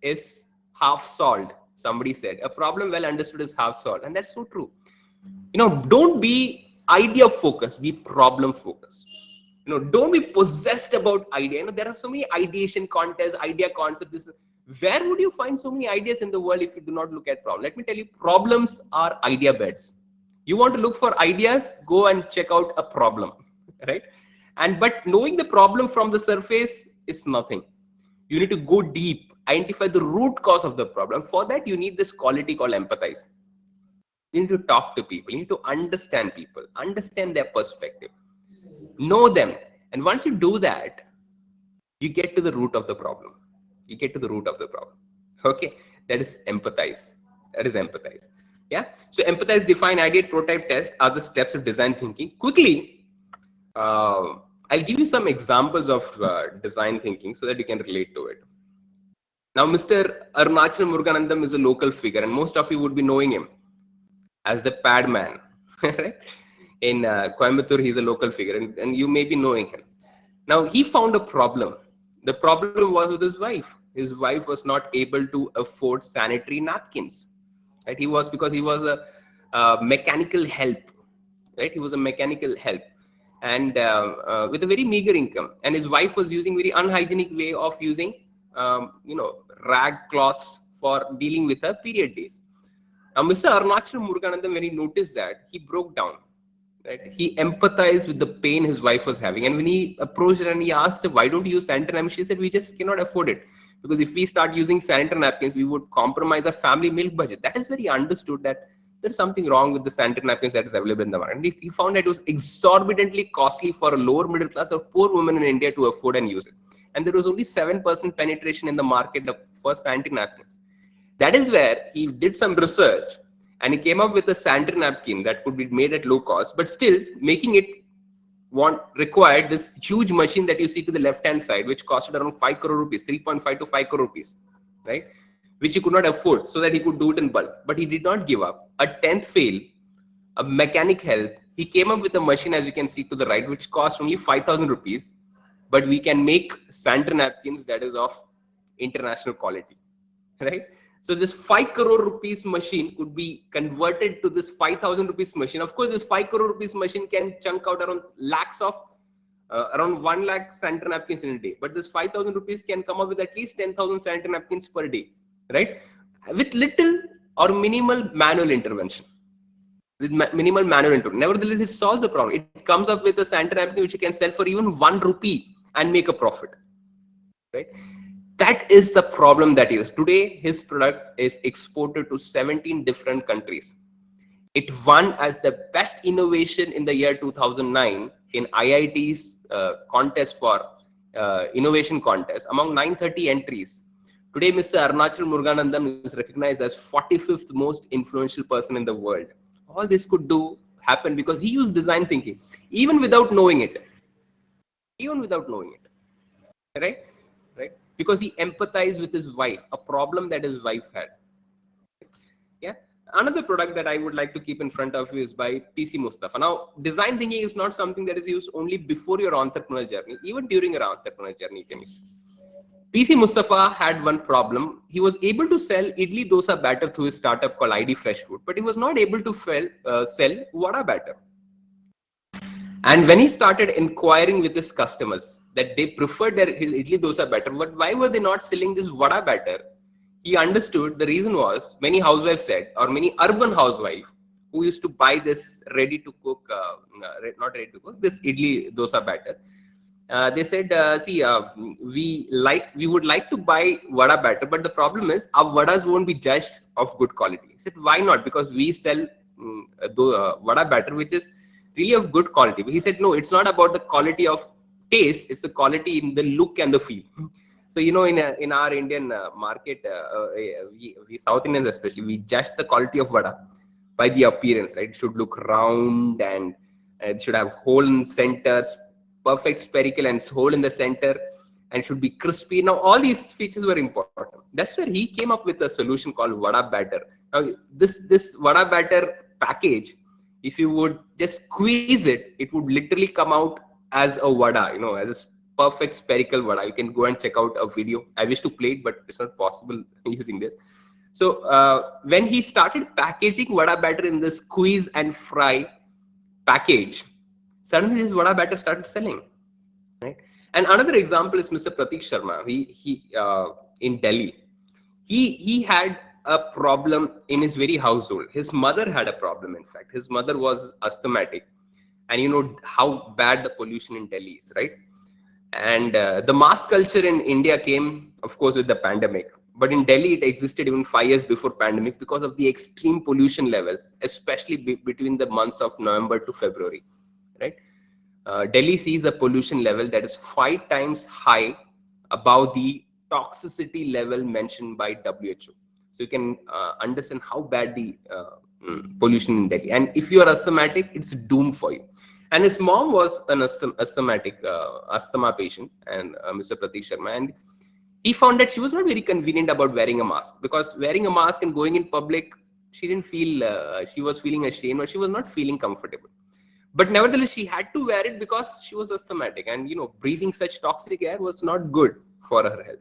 is half solved. Somebody said a problem well understood is half solved, and that's so true. Don't be idea focused, be problem focused. Don't be possessed about idea. There are so many ideation contests, idea concepts. Where would you find so many ideas in the world if you do not look at problems? Let me tell you, problems are idea beds. You want to look for ideas, go and check out a problem, right? But knowing the problem from the surface is nothing. You need to go deep, identify the root cause of the problem. For that, you need this quality called empathize. You need to talk to people. You need to understand people, understand their perspective, know them. And once you do that, you get to the root of the problem. Okay. That is empathize. Yeah. So empathize, define, ideate, prototype, test are the steps of design thinking. Quickly, I'll give you some examples of design thinking so that you can relate to it. Now, Mr. Arunachal Muruganandam is a local figure, and most of you would be knowing him as the pad man. Right? In Coimbatore, he's a local figure, and you may be knowing him. Now, he found a problem. The problem was with his wife. His wife was not able to afford sanitary napkins. Right? Because he was a mechanical help. Right? He was a mechanical help, and with a very meager income. And his wife was using very unhygienic way of using, rag cloths for dealing with her period days. Now, Mr. Arunachal Muruganandam, when he noticed that, he broke down. Right? He empathized with the pain his wife was having. And when he approached her and he asked her, why don't you use sanitary napkins? She said, we just cannot afford it. Because if we start using sanitary napkins, we would compromise our family milk budget. That is very understood that there's something wrong with the sanitary napkins that is available in the market. And he found that it was exorbitantly costly for a lower middle class or poor woman in India to afford and use it. And there was only 7% penetration in the market for sanitary napkins. That is where he did some research. And he came up with a sanitary napkin that could be made at low cost, but still making it required this huge machine that you see to the left-hand side, which costed around 5 crore rupees, 3.5 to 5 crore rupees, right? Which he could not afford, so that he could do it in bulk. But he did not give up. A 10th fail, a mechanic help, he came up with a machine, as you can see to the right, which cost only 5,000 rupees, but we can make sanitary napkins that is of international quality, right? So this 5 crore rupees machine could be converted to this 5,000 rupees machine. Of course, this 5 crore rupees machine can chunk out around around 1 lakh sanitary napkins in a day. But this 5,000 rupees can come up with at least 10,000 sanitary napkins per day, right? With little or minimal manual intervention. Nevertheless, it solves the problem. It comes up with a sanitary napkin which you can sell for even 1 rupee and make a profit, right? That is the problem that is. Today, his product is exported to 17 different countries. It won as the best innovation in the year 2009 in IIT's contest for innovation contest. Among 930 entries, today Mr. Arunachal Muruganandam is recognized as 45th most influential person in the world. all this could do happen because he used design thinking, even without knowing it. Right? Because he empathized with his wife, a problem that his wife had. Yeah. Another product that I would like to keep in front of you is by PC Mustafa. Now, design thinking is not something that is used only before your entrepreneurial journey, even during your entrepreneurial journey, you can use it. PC Mustafa had one problem. He was able to sell idli dosa batter through his startup called ID Fresh Food, but he was not able to sell vada batter. And when he started inquiring with his customers that they preferred their idli dosa batter, but why were they not selling this vada batter? He understood the reason was many housewives said, or many urban housewives who used to buy this ready to cook, not ready to cook, this idli dosa batter. They said, we would like to buy vada batter, but the problem is our vadas won't be judged of good quality. He said, why not? Because we sell vada batter, which is really of good quality. But he said, no, it's not about the quality of taste. It's the quality in the look and the feel. So, you know, in our Indian market, we South Indians especially, we judge the quality of vada by the appearance, right? It should look round and it should have hole in center, perfect spherical and hole in the center, and should be crispy. Now, all these features were important. That's where he came up with a solution called vada batter. Now, this vada batter package, if you would just squeeze it, it would literally come out as a vada, you know, as a perfect spherical vada. You can go and check out a video. I wish to play it, but it's not possible using this. So when he started packaging vada batter in the squeeze and fry package, suddenly his vada batter started selling, right? And another example is Mr. Pratik Sharma. He in Delhi, he had a problem in his very household. His mother had a problem. In fact, his mother was asthmatic, and you know how bad the pollution in Delhi is, right? And the mass culture in India came, of course, with the pandemic. But in Delhi, it existed even 5 years before pandemic because of the extreme pollution levels, especially between the months of November to February, right? Delhi sees a pollution level that is 5 times high above the toxicity level mentioned by WHO. So you can understand how bad the pollution in Delhi. And if you are asthmatic, it's doom for you. And his mom was an asthma patient, and Mr. Pratik Sharma, and he found that she was not very convenient about wearing a mask, because wearing a mask and going in public, she didn't feel, she was feeling ashamed, or she was not feeling comfortable. But nevertheless, she had to wear it because she was asthmatic, and you know, breathing such toxic air was not good for her health.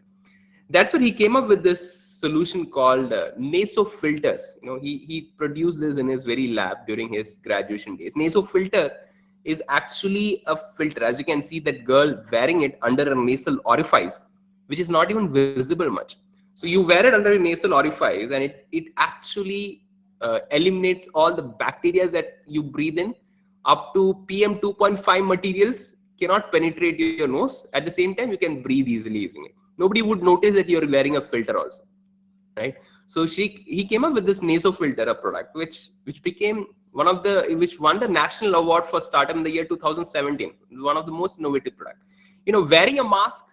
That's where he came up with this solution called Naso Filters. You know, he produced this in his very lab during his graduation days. Naso Filter is actually a filter. As you can see, that girl wearing it under a nasal orifice, which is not even visible much. So you wear it under a nasal orifice, and it actually eliminates all the bacteria that you breathe in. Up to PM 2.5 materials cannot penetrate your nose. At the same time, you can breathe easily using it. Nobody would notice that you're wearing a filter also, right? So he came up with this Naso Filter, a product which became which won the National Award for Startup in the year 2017. One of the most innovative products. You know, wearing a mask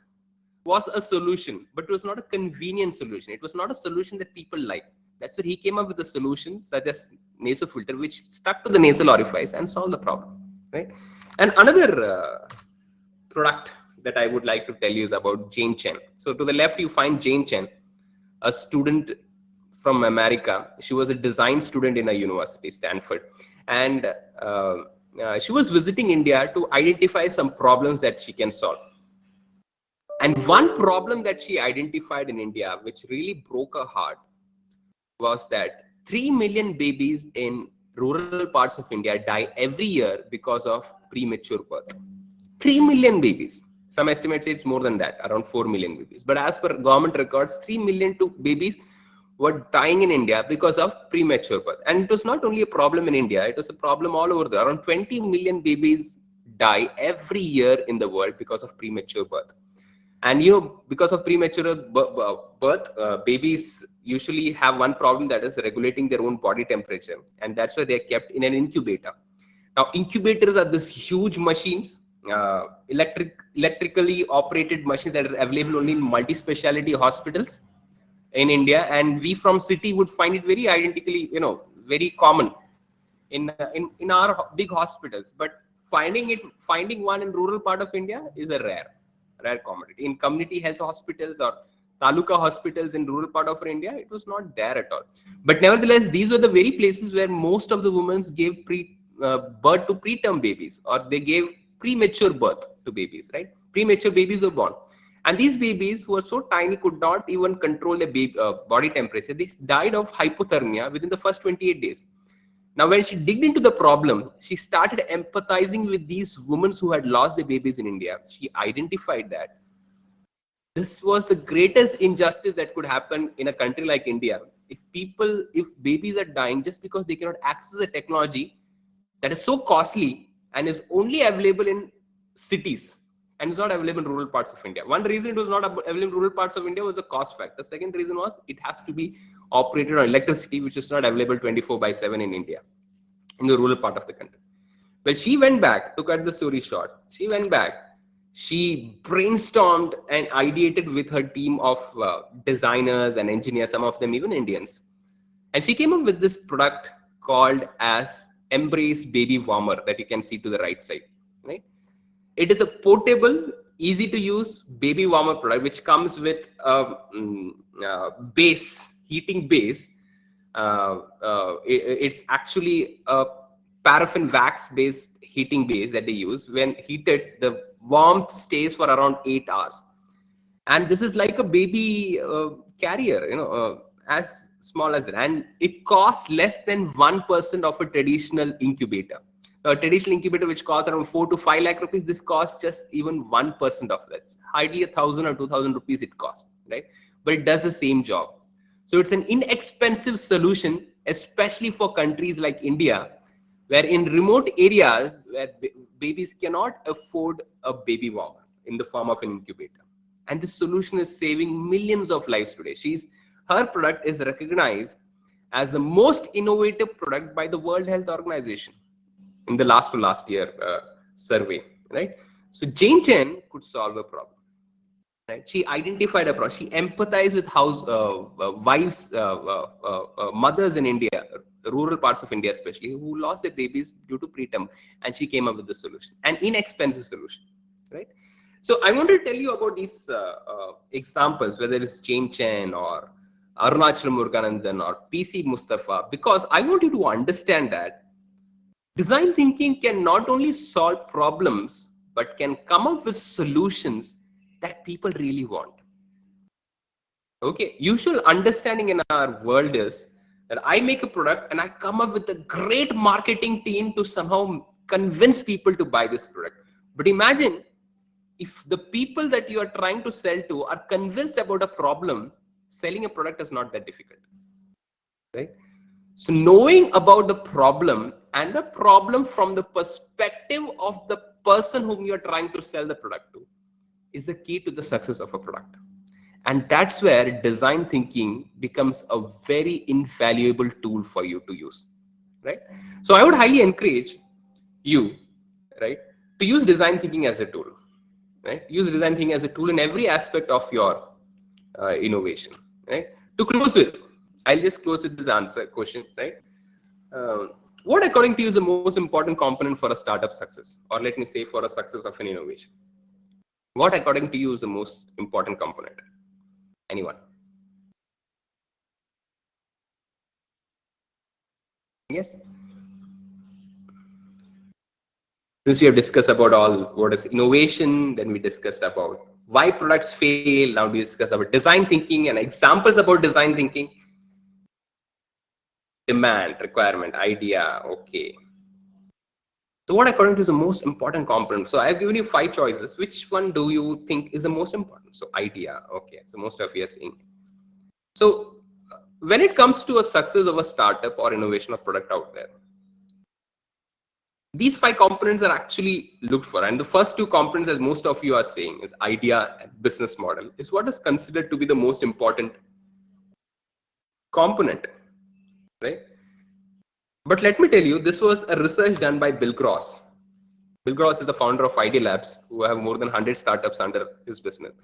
was a solution, but it was not a convenient solution. It was not a solution that people like. That's where he came up with a solution such as Naso Filter, which stuck to the nasal orifice and solved the problem, right? And another product that I would like to tell you is about Jane Chen. So to the left, you find Jane Chen, a student from America. She was a design student in a university, Stanford. And she was visiting India to identify some problems that she can solve. And one problem that she identified in India, which really broke her heart, was that 3 million babies in rural parts of India die every year because of premature birth. 3 million babies. Some estimates say it's more than that, around 4 million babies. But as per government records, 3 million babies were dying in India because of premature birth. And it was not only a problem in India, it was a problem all over there. Around 20 million babies die every year in the world because of premature birth. And you know, because of premature birth, babies usually have one problem, that is regulating their own body temperature. And that's why they're kept in an incubator. Now, incubators are these huge machines, electrically operated machines that are available only in multi-speciality hospitals in India. And we from city would find it very identically, you know, very common in our big hospitals, but finding one in rural part of India is a rare commodity. In community health hospitals or taluka hospitals in rural part of India, it was not there at all. But nevertheless, these were the very places where most of the women gave birth to preterm babies, or they gave premature birth to babies, right? Premature babies were born. And these babies who were so tiny could not even control their body temperature. They died of hypothermia within the first 28 days. Now, when she digged into the problem, she started empathizing with these women who had lost their babies in India. She identified that this was the greatest injustice that could happen in a country like India. If babies are dying just because they cannot access a technology that is so costly and is only available in cities and is not available in rural parts of India. One reason it was not available in rural parts of India was the cost factor. Second reason was it has to be operated on electricity, which is not available 24/7 in India, in the rural part of the country. Well, she went back, to cut the story short, she went back, she brainstormed and ideated with her team of designers and engineers, some of them even Indians. And she came up with this product called as Embrace Baby Warmer that you can see to the right side, right? It is a portable, easy to use baby warmer product, which comes with a heating base. It's actually a paraffin wax based heating base that they use. When heated, the warmth stays for around 8 hours. And this is like a baby carrier, as small as that. And it costs less than 1% of a traditional incubator. A traditional incubator which costs around 4 to 5 lakh rupees, this costs just even 1% of that. Hardly 1,000 or 2,000 rupees it costs, right? But it does the same job. So it's an inexpensive solution, especially for countries like India, where in remote areas where babies cannot afford a baby warmer in the form of an incubator. And this solution is saving millions of lives today. Her product is recognized as the most innovative product by the World Health Organization in the last year survey, right? So Chen could solve a problem, right? She identified a problem. She empathized with wives, mothers in India, rural parts of India especially, who lost their babies due to preterm, and she came up with the solution, an inexpensive solution, right? So I want to tell you about these examples, whether it's Chen or Arunachal Muruganandan or PC Mustafa, because I want you to understand that design thinking can not only solve problems, but can come up with solutions that people really want. Okay, usual understanding in our world is that I make a product and I come up with a great marketing team to somehow convince people to buy this product. But imagine if the people that you are trying to sell to are convinced about a problem, selling a product is not that difficult, right? So knowing about the problem and the problem from the perspective of the person whom you're trying to sell the product to is the key to the success of a product. And that's where design thinking becomes a very invaluable tool for you to use, right? So I would highly encourage you, right, to use design thinking as a tool, right? Use design thinking as a tool in every aspect of your innovation, right? To close with, I'll just close with this question, right? What according to you is the most important component for a startup success, or let me say for a success of an innovation? What according to you is the most important component? Anyone? Yes. Since we have discussed about what is innovation, then we discussed about why products fail. Now we discuss about design thinking and examples about design thinking. Demand, requirement, idea. Okay. So what according to you is the most important component? So I've given you 5 choices. Which one do you think is the most important? So idea. Okay. So most of you are saying. So when it comes to a success of a startup or innovation or product out there, these 5 components are actually looked for. And the first 2 components, as most of you are saying, is idea and business model, is what is considered to be the most important component, right? But let me tell you, this was a research done by Bill Gross. Bill Gross is the founder of Idea Labs, who have more than 100 startups under his business.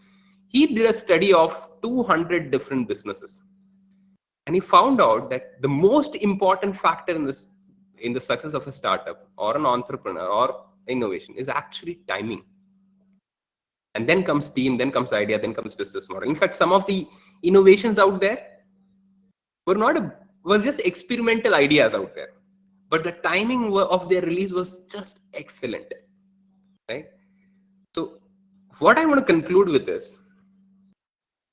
He did a study of 200 different businesses. And he found out that the most important factor in this in the success of a startup or an entrepreneur or innovation is actually timing. And then comes team, then comes idea, then comes business model. In fact, some of the innovations out there was just experimental ideas out there, but the timing of their release was just excellent, right? So what I want to conclude with is,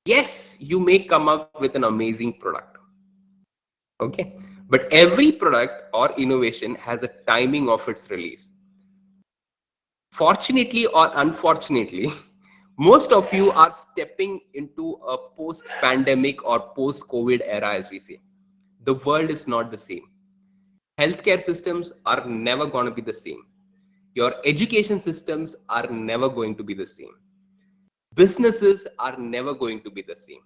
yes, you may come up with an amazing product, okay, but every product or innovation has a timing of its release. Fortunately or unfortunately, most of you are stepping into a post-pandemic or post-COVID era, as we say. The world is not the same. Healthcare systems are never going to be the same. Your education systems are never going to be the same. Businesses are never going to be the same.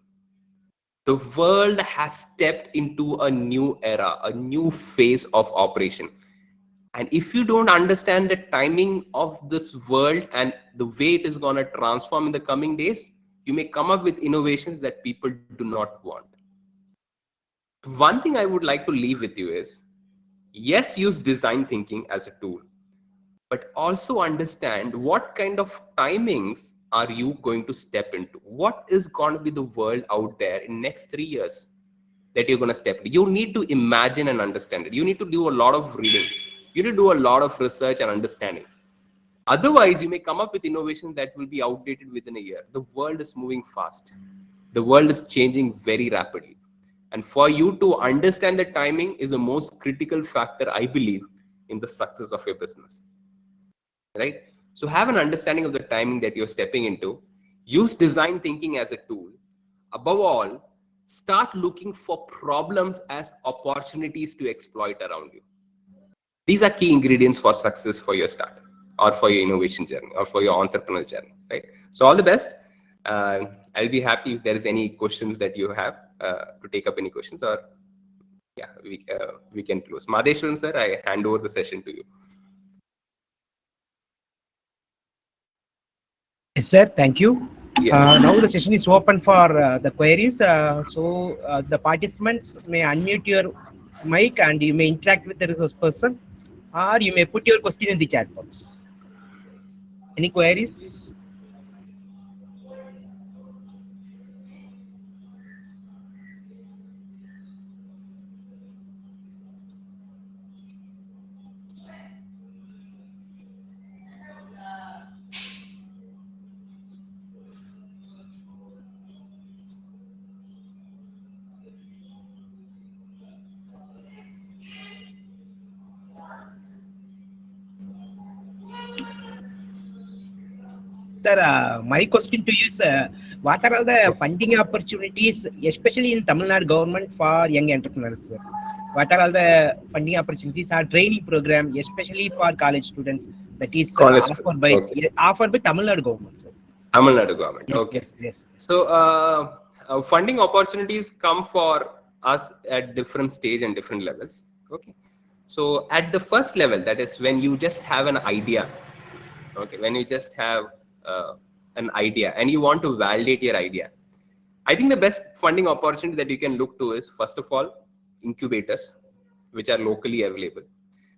The world has stepped into a new era, a new phase of operation. And if you don't understand the timing of this world and the way it is going to transform in the coming days, you may come up with innovations that people do not want. One thing I would like to leave with you is, yes, use design thinking as a tool, but also understand what kind of timings are you going to step into? What is going to be the world out there in next 3 years that you're going to step into? You need to imagine and understand it. You need to do a lot of reading. You need to do a lot of research and understanding. Otherwise, you may come up with innovations that will be outdated within a year. The world is moving fast. The world is changing very rapidly. And for you to understand the timing is the most critical factor, I believe, in the success of your business. Right? So have an understanding of the timing that you're stepping into. Use design thinking as a tool. Above all, start looking for problems as opportunities to exploit around you. These are key ingredients for success for your startup or for your innovation journey or for your entrepreneurial journey, right? So all the best. I'll be happy if there is any questions that you have to take up any questions, or yeah, we can close. Madheshwaran sir, I hand over the session to you. Yes, sir. Thank you. Yeah. Now the session is open for the queries. The participants may unmute your mic and you may interact with the resource person, or you may put your question in the chat box. Any queries? Sir, my question to you is, what are all the funding opportunities, especially in Tamil Nadu government, for young entrepreneurs? Sir? What are all the funding opportunities or training program, especially for college students, that is offered by Tamil Nadu government? Sir? Tamil Nadu government. Yes, Okay. Yes. So funding opportunities come for us at different stage and different levels. Okay. So at the first level, that is when you just have an idea. Okay. When you just have an idea and you want to validate your idea, I think the best funding opportunity that you can look to is, first of all, incubators, which are locally available.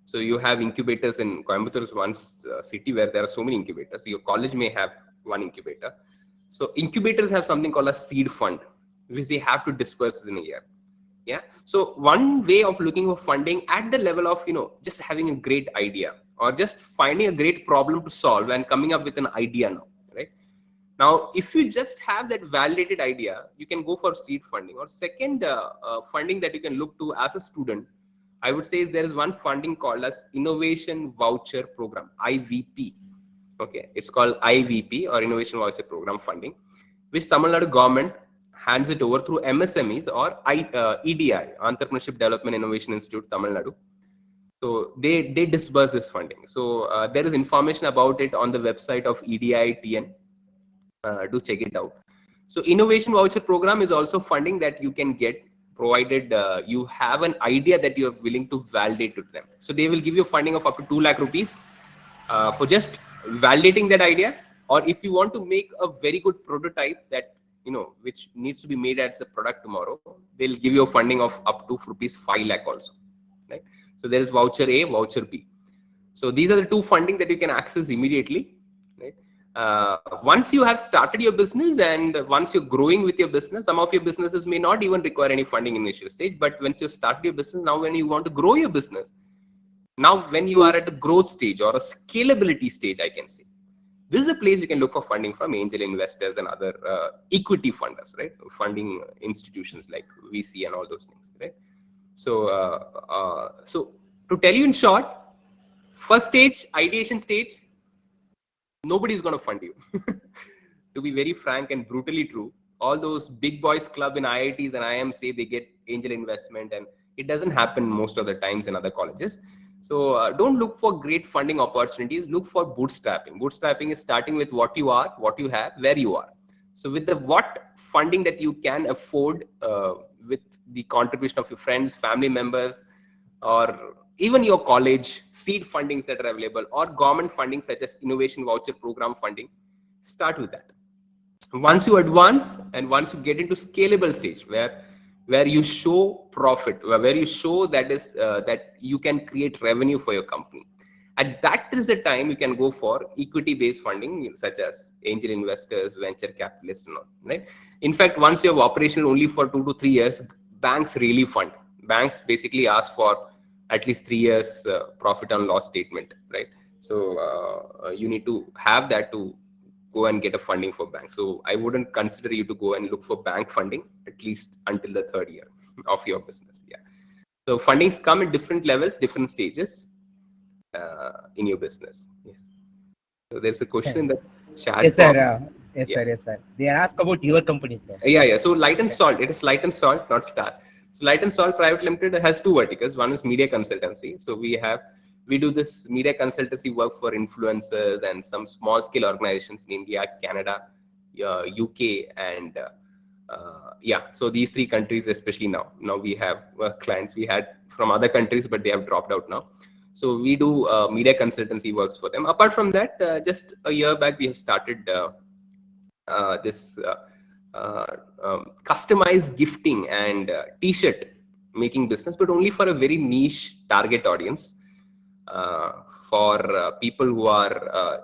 So you have incubators in Coimbatore is one city where there are so many incubators. Your college may have one incubator. So incubators have something called a seed fund, which they have to disperse in a year. Yeah. So one way of looking for funding at the level of, just having a great idea or just finding a great problem to solve and coming up with an idea now, right? Now, if you just have that validated idea, you can go for seed funding. Or second funding that you can look to as a student, I would say, is there is one funding called as Innovation Voucher Program, IVP. Okay, it's called IVP or Innovation Voucher Program funding, which Tamil Nadu government hands it over through MSMEs or EDI, Entrepreneurship Development Innovation Institute, Tamil Nadu. So they disburse this funding. So there is information about it on the website of EDI TN. Do check it out. So Innovation Voucher Program is also funding that you can get, provided you have an idea that you are willing to validate to them. So they will give you funding of up to 2 lakh rupees for just validating that idea. Or if you want to make a very good prototype that, which needs to be made as a product tomorrow, they'll give you a funding of up to rupees 5 lakh also. Right? So there is voucher A, voucher B. So these are the two funding that you can access immediately, right? Once you have started your business and once you're growing with your business, some of your businesses may not even require any funding in initial stage, but once you start your business, now when you want to grow your business, now when you are at a growth stage or a scalability stage, I can say, this is a place you can look for funding from angel investors and other equity funders, right? Funding institutions like VC and all those things, right? So, so to tell you in short, first stage, ideation stage, nobody's going to fund you. To be very frank and brutally true, all those big boys club in IITs and IIMs say they get angel investment, and it doesn't happen most of the times in other colleges. So don't look for great funding opportunities. Look for bootstrapping. Bootstrapping is starting with what you are, what you have, where you are. So with the what funding that you can afford, with the contribution of your friends, family members, or even your college, seed fundings that are available, or government funding such as innovation voucher program funding, start with that. Once you advance and once you get into scalable stage where you show profit, where you show that you can create revenue for your company, at that is the time you can go for equity based funding such as angel investors, venture capitalists, and all, right? In fact, once you have operational only for 2 to 3 years, banks really fund. Banks basically ask for at least 3 years profit and loss statement, right? So you need to have that to go and get a funding for banks. So I wouldn't consider you to go and look for bank funding at least until the 3rd year of your business. Yeah. So fundings come in different levels, different stages in your business. Yes. So there's a question in the chat. Yes, sir. Yeah. Yes, sir. They ask about your company, sir. Yeah. So LightNSalt, it is LightNSalt, not Star. So LightNSalt Pvt Limited has 2 verticals. One is media consultancy. So we do this media consultancy work for influencers and some small scale organizations in India, Canada, UK, and so these 3 countries, especially now we have clients we had from other countries, but they have dropped out now. So we do media consultancy works for them. Apart from that, just a year back, we have started this customized gifting and t-shirt making business, but only for a very niche target audience, for people who are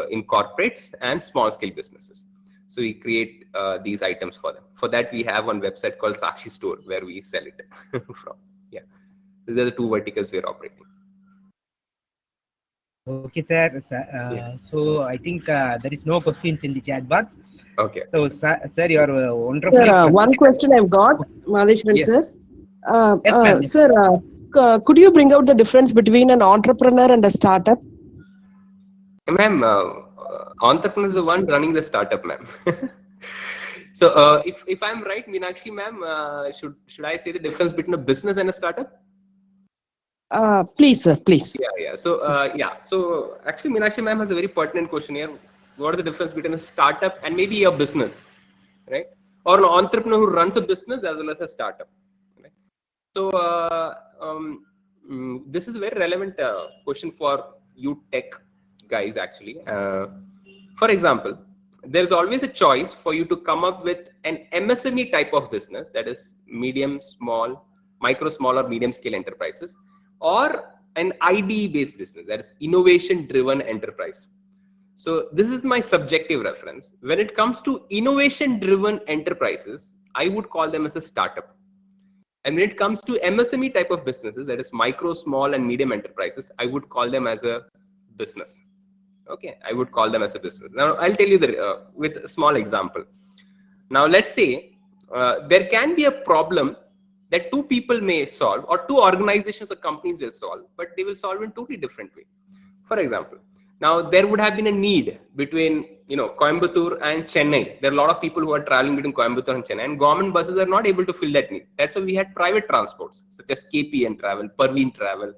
in corporates and small scale businesses. So we create these items for them. For that, we have one website called Sakshi Store where we sell it from. Yeah, these are the 2 verticals we are operating. Okay, sir. So I think there is no questions in the chat box. Okay. So, sir, you are wonderful. Sir, one question I've got, Madheshwaran, Yes. sir. Yes, Sir, could you bring out the difference between an entrepreneur and a startup? Ma'am, entrepreneur is the one running the startup, ma'am. So if I'm right, Meenakshi ma'am, should I say the difference between a business and a startup? Please, sir, please. Yeah. So actually, Meenakshi ma'am has a very pertinent question here. What is the difference between a startup and maybe a business, right? Or an entrepreneur who runs a business as well as a startup, right? So this is a very relevant question for you tech guys, actually. For example, there's always a choice for you to come up with an MSME type of business, that is medium, small, micro, small, or medium scale enterprises, or an IDE based business, that is innovation driven enterprise. So this is my subjective reference. When it comes to innovation driven enterprises, I would call them as a startup. And when it comes to MSME type of businesses, that is micro, small, and medium enterprises, I would call them as a business. Okay, I would call them as a business. Now, I'll tell you with a small example. Now, let's say there can be a problem that 2 people may solve, or 2 organizations or companies will solve, but they will solve in totally different way. For example, now there would have been a need between Coimbatore and Chennai. There are a lot of people who are traveling between Coimbatore and Chennai, and government buses are not able to fill that need. That's why we had private transports such as KPN Travel, Parveen Travel.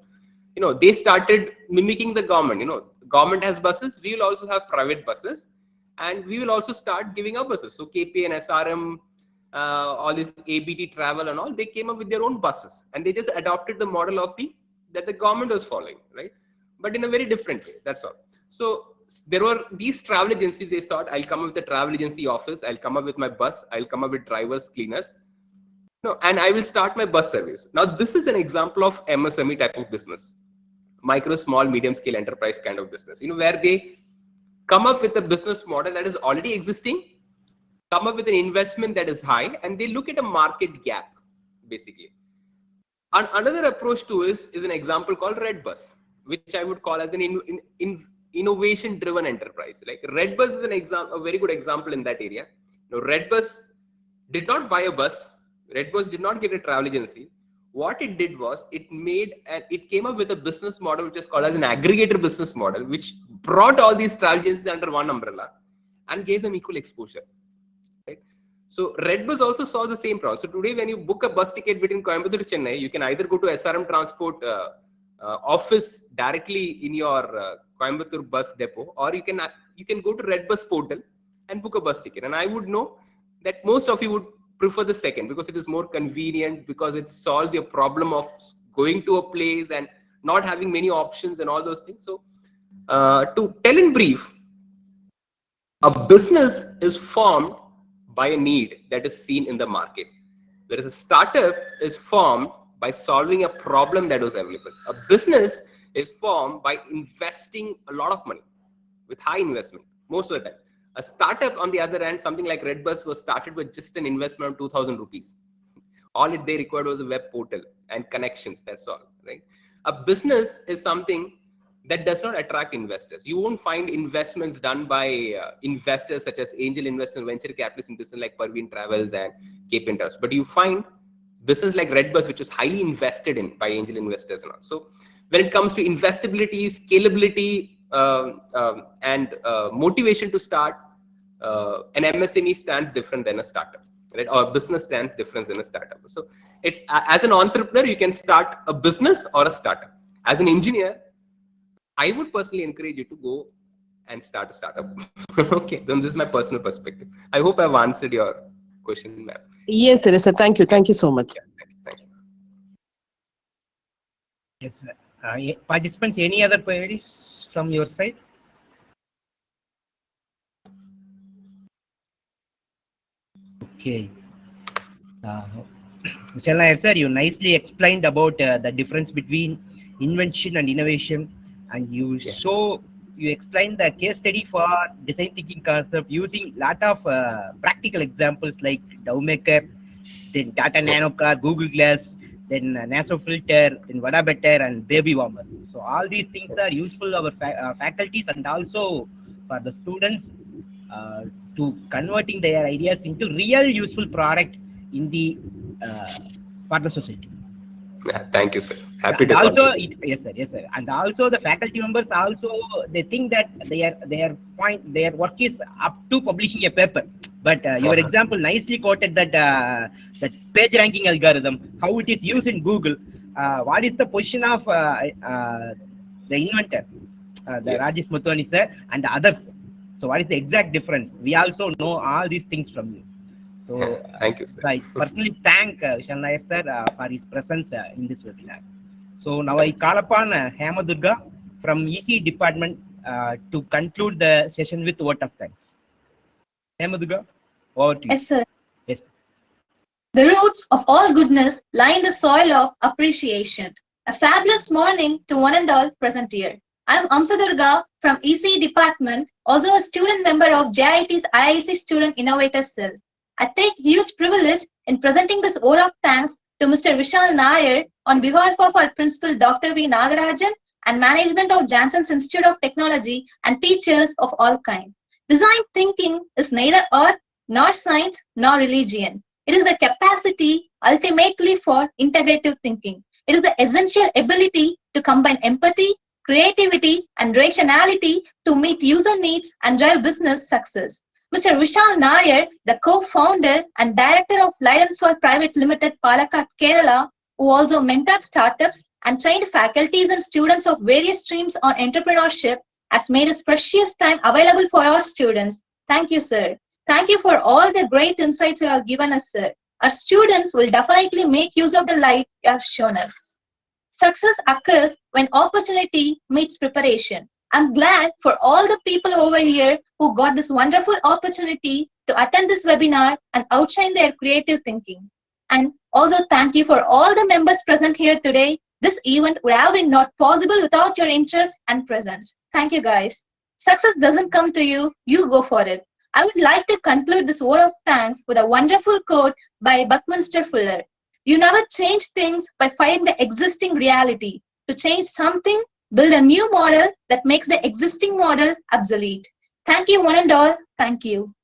They started mimicking the government. Government has buses, we will also have private buses, and we will also start giving up buses. So KPN, SRM, all this ABT Travel and all, they came up with their own buses, and they just adopted the model that the government was following, right? But in a very different way. That's all. So there were these travel agencies. They thought, I'll come up with a travel agency office. I'll come up with my bus. I'll come up with drivers, cleaners. No, and I will start my bus service. Now, this is an example of MSME type of business, micro, small, medium scale enterprise kind of business, where they come up with a business model that is already existing, come up with an investment that is high, and they look at a market gap, basically. And another approach to is an example called Red Bus, which I would call as an innovation-driven enterprise. Like Red Bus is an example, a very good example in that area. Red Bus did not buy a bus. Red Bus did not get a travel agency. What it did was it came up with a business model which is called as an aggregator business model, which brought all these travel agencies under one umbrella and gave them equal exposure. Right? So Red Bus also solves the same problem. So today, when you book a bus ticket between Coimbatore to Chennai, you can either go to SRM Transport office directly in your Coimbatore bus depot, or you can go to Red Bus portal and book a bus ticket. And I would know that most of you would prefer the second because it is more convenient, because it solves your problem of going to a place and not having many options and all those things. So to tell in brief, a business is formed by a need that is seen in the market, whereas a startup is formed by solving a problem that was available. A business is formed by investing a lot of money with high investment most of the time. A startup, on the other hand, something like Red Bus, was started with just an investment of 2,000 rupees. All they required was a web portal and connections. That's all, right? A business is something that does not attract investors. You won't find investments done by investors such as angel investors, venture capitalists in business like Parveen Travels and Cape Interest. But you find business like Red Bus, which is highly invested in by angel investors and all. So when it comes to investability, scalability, and motivation to start, an MSME stands different than a startup, right? Or a business stands different than a startup. So it's as an entrepreneur, you can start a business or a startup. As an engineer, I would personally encourage you to go and start a startup. Okay, then this is my personal perspective. I hope I've answered your question, ma'am. Yes, sir. Yes, sir. Thank you. Thank you so much. Thank you. Yes, sir. Participants, any other queries from your side? Okay. Vishal Nair, sir, you nicely explained about the difference between invention and innovation, and you explained the case study for design thinking concept using lot of practical examples like Dowmaker, then Tata Nano Car, Google Glass, then Naso Filter, then Vada Better, and Baby Warmer. So all these things are useful for our faculties and also for the students to converting their ideas into real useful product in the for the society. Yeah, thank you, sir. Happy And to also, yes, sir. And also, the faculty members also they think that their work is up to publishing a paper. But your example nicely quoted that that page ranking algorithm, how it is used in Google. What is the position of the inventor, Rajesh Muthwani sir, and the others? So, what is the exact difference? We also know all these things from you. So, thank you, sir. I personally thank Vishal Nair sir for his presence in this webinar. So now I call upon Hemadurga from EC department to conclude the session with vote of thanks. Hemadurga, over to you. Yes, sir. Yes. The roots of all goodness lie in the soil of appreciation. A fabulous morning to one and all present here. I am Amsadurga from EC department, also a student member of JIT's IIC Student Innovator Cell. I take huge privilege in presenting this vote of thanks to Mr. Vishal Nair on behalf of our principal Dr. V. Nagarajan and management of Jansons Institute of Technology and teachers of all kinds. Design thinking is neither art, nor science, nor religion. It is the capacity ultimately for integrative thinking. It is the essential ability to combine empathy, creativity, and rationality to meet user needs and drive business success. Mr. Vishal Nair, the co-founder and director of LightNSalt Pvt Limited, Palakkad, Kerala, who also mentored startups and trained faculties and students of various streams on entrepreneurship, has made his precious time available for our students. Thank you, sir. Thank you for all the great insights you have given us, sir. Our students will definitely make use of the light you have shown us. Success occurs when opportunity meets preparation. I'm glad for all the people over here who got this wonderful opportunity to attend this webinar and outshine their creative thinking. And also thank you for all the members present here today. This event would have been not possible without your interest and presence. Thank you guys. Success doesn't come to you, you go for it. I would like to conclude this word of thanks with a wonderful quote by Buckminster Fuller. You never change things by fighting the existing reality. To change something, build a new model that makes the existing model obsolete. Thank you one and all. Thank you.